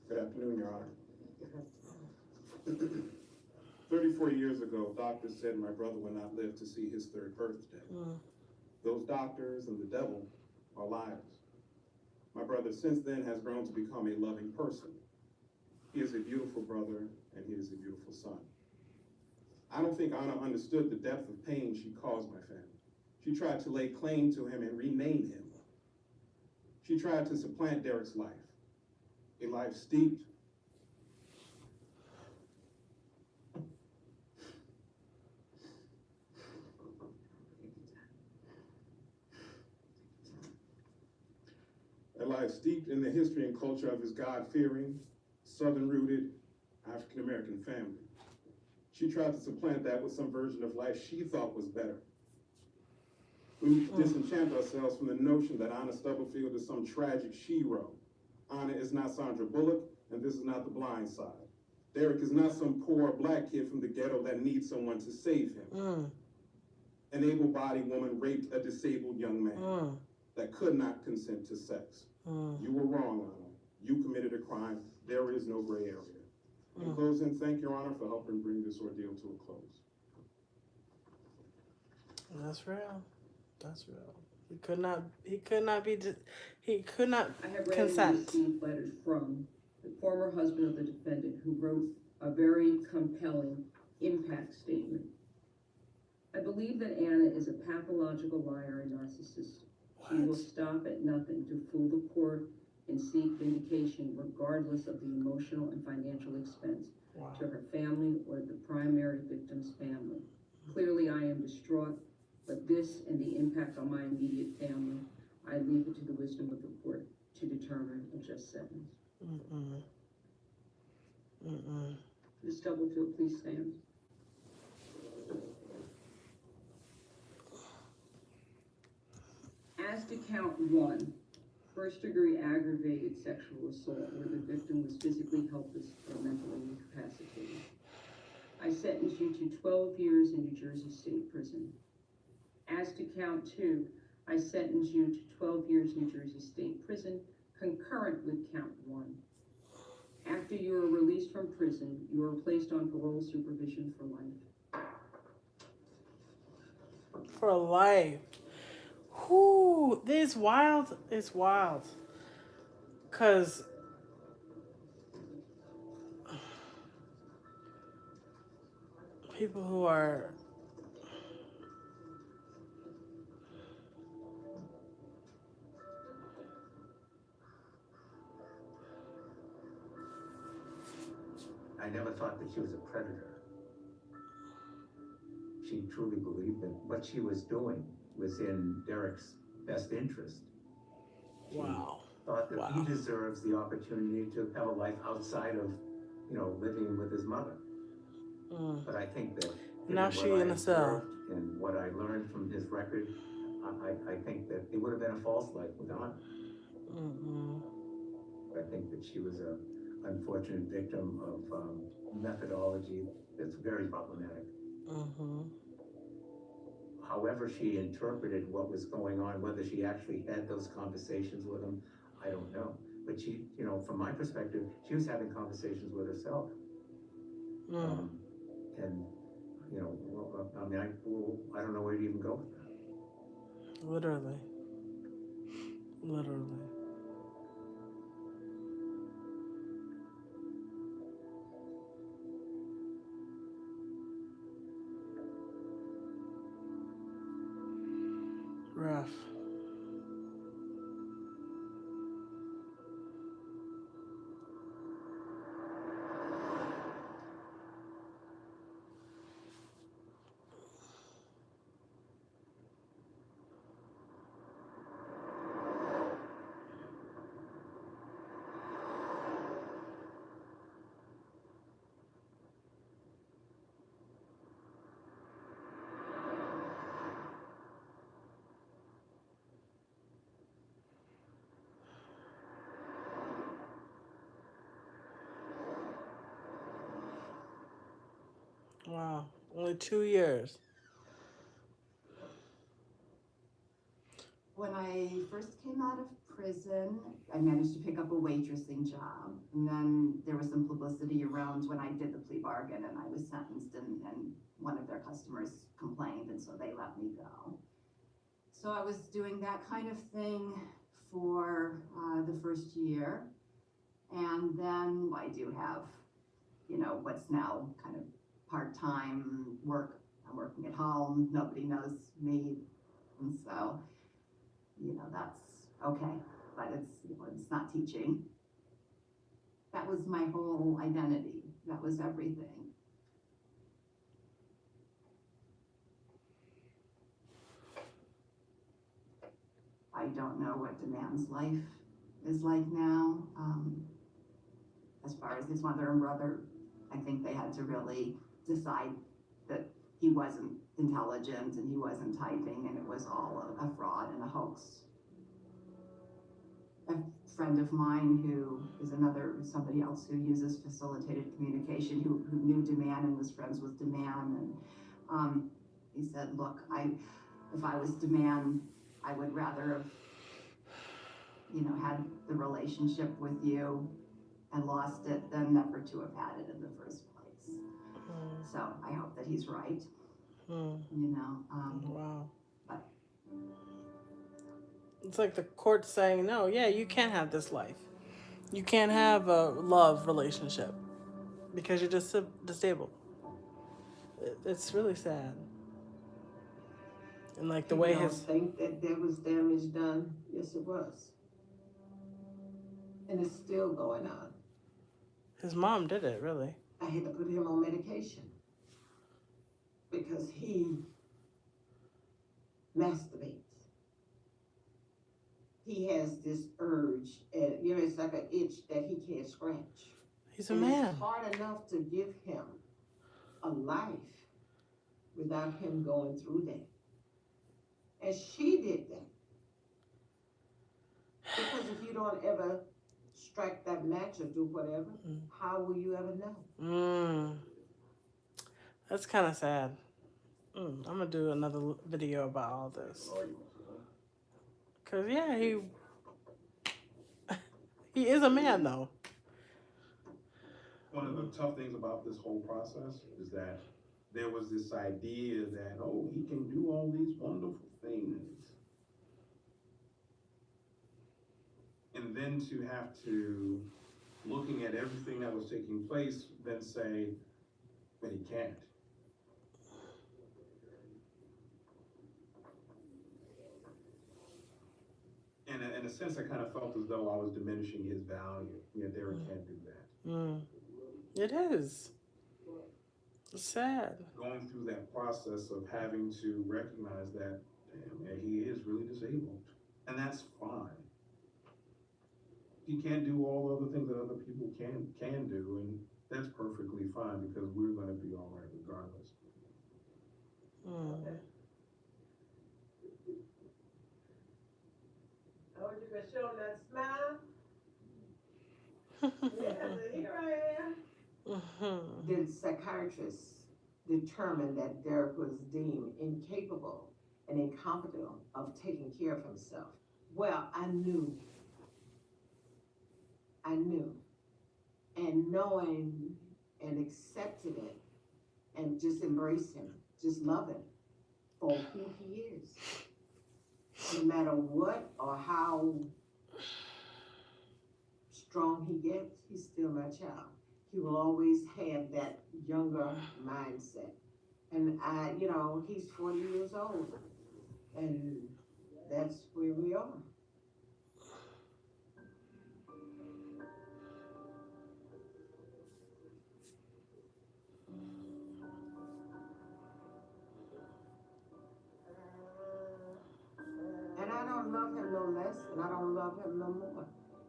Speaker 19: Good afternoon, Your Honor. 34 years ago, doctors said my brother would not live to see his 3rd birthday. Those doctors and the devil are liars. My brother since then has grown to become a loving person. He is a beautiful brother and he is a beautiful son. I don't think Anna understood the depth of pain she caused my family. She tried to lay claim to him and rename him. She tried to supplant Derek's life, a life steeped in the history and culture of his God-fearing, Southern-rooted, African-American family. She tried to supplant that with some version of life she thought was better. We need to disenchant ourselves from the notion that Anna Stubblefield is some tragic shero. Anna is not Sandra Bullock, and this is not The Blind Side. Derek is not some poor black kid from the ghetto that needs someone to save him. An able-bodied woman raped a disabled young man that could not consent to sex. You were wrong, Anna. You committed a crime. There is no gray area. In closing, thank Your Honor for helping bring this ordeal to a close.
Speaker 5: That's real. That's real. He could not
Speaker 17: I have read
Speaker 5: consent.
Speaker 17: and received letters from the former husband of the defendant who wrote a very compelling impact statement. I believe that Anna is a pathological liar and narcissist. She will stop at nothing to fool the court and seek vindication regardless of the emotional and financial expense to her family or the primary victim's family. Clearly, I am distraught, but this and the impact on my immediate family, I leave it to the wisdom of the court to determine a just sentence. Ms. Stubblefield, please stand. As to count 1, first-degree aggravated sexual assault where the victim was physically helpless or mentally incapacitated, I sentence you to 12 years in New Jersey State Prison. As to count 2, I sentence you to 12 years New Jersey State Prison concurrent with count 1. After After you are released from prison, you are placed on parole supervision for life.
Speaker 5: For life. Whoo, this wild. It's wild. Cause people who are
Speaker 22: I never thought that she was a predator. She truly believed that what she was doing was in Derek's best interest. She thought that he deserves the opportunity to have a life outside of, living with his mother. But I think that
Speaker 5: now
Speaker 22: given
Speaker 5: she
Speaker 22: what I
Speaker 5: in a cell.
Speaker 22: observed and what I learned from his record, I think that it would have been a false life without him. I think that she was a unfortunate victim of methodology that's very problematic. However she interpreted what was going on, whether she actually had those conversations with him, I don't know. But she, from my perspective, she was having conversations with herself. And, I don't know where to even go with that.
Speaker 5: Literally. Rough. Wow. Only 2 years.
Speaker 11: When I first came out of prison, I managed to pick up a waitressing job. And then there was some publicity around when I did the plea bargain and I was sentenced, and one of their customers complained, and so they let me go. So I was doing that kind of thing for the first year. And then I do have, what's now kind of part-time work. I'm working at home, nobody knows me. And so, that's okay, but it's not teaching. That was my whole identity. That was everything. I don't know what Demand's life is like now. As far as his mother and brother, I think they had to really decide that he wasn't intelligent and he wasn't typing, and it was all a fraud and a hoax. A friend of mine who is somebody else who uses facilitated communication, who knew Demand and was friends with Demand, and he said, look, if I was Demand, I would rather have, had the relationship with you and lost it than never to have had it in the first place. So I hope that he's right.
Speaker 5: Wow. But it's like the court saying, no, yeah, you can't have this life. You can't have a love relationship because you're just disabled. It's really sad. And like the way
Speaker 15: his... think that there was damage done? Yes, it was. And it's still going on.
Speaker 5: His mom did it, really.
Speaker 15: I had to put him on medication because he masturbates. He has this urge, and it's like an itch that he can't scratch.
Speaker 5: He's a man.
Speaker 15: It's hard enough to give him a life without him going through that. And she did that. Because if you don't ever strike that match or do whatever, how will you ever know?
Speaker 5: That's kind of sad. I'm gonna do another video about all this. Cause yeah, he is a man though.
Speaker 14: one of the tough things about this whole process is that there was this idea that, oh, he can do all these wonderful things. And then to have to, looking at everything that was taking place, then say, but he can't. In a sense, I kind of felt as though I was diminishing his value. Yeah, Derek can't do that.
Speaker 5: It is. It's sad.
Speaker 14: Going through that process of having to recognize that, damn, yeah, he is really disabled. And that's fine. He can't do all the other things that other people can do, and that's perfectly fine because we're going to be all right regardless.
Speaker 15: Oh, you can show that smile. Yeah, here I am. The psychiatrist determined that Derek was deemed incapable and incompetent of taking care of himself. Well, I knew. And knowing and accepting it and just embrace him, just love him for who he is. No matter what or how strong he gets, he's still my child. He will always have that younger mindset. And he's 40 years old. And that's where we are. And I don't love him no less, and I don't love him no more.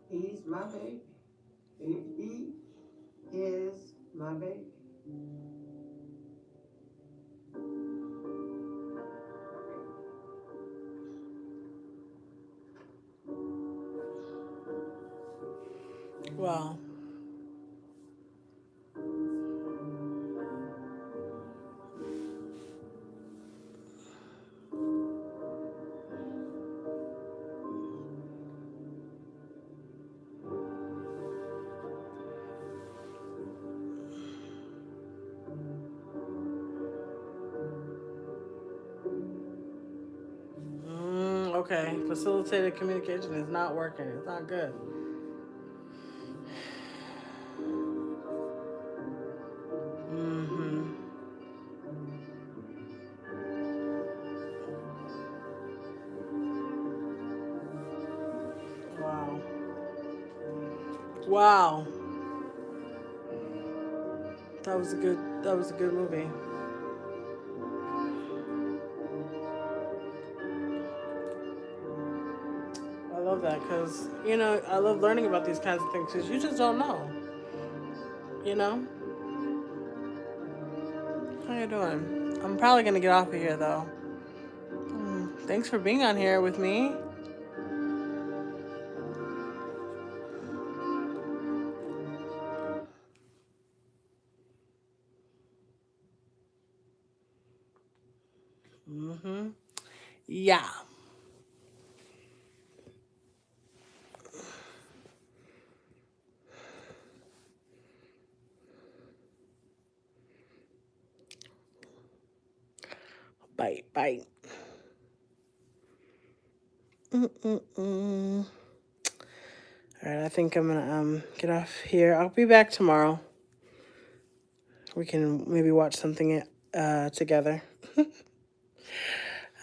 Speaker 15: He's my baby. He is my baby.
Speaker 5: Wow. Okay, facilitated communication is not working. It's not good. Wow. Wow. That was a good movie. I love that because, I love learning about these kinds of things because you just don't know. How you doing? I'm probably going to get off of here, though. Thanks for being on here with me. Yeah. Bye. Bye. All right, I think I'm gonna get off here. I'll be back tomorrow. We can maybe watch something together.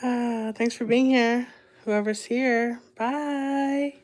Speaker 5: Thanks for being here. Whoever's here. Bye.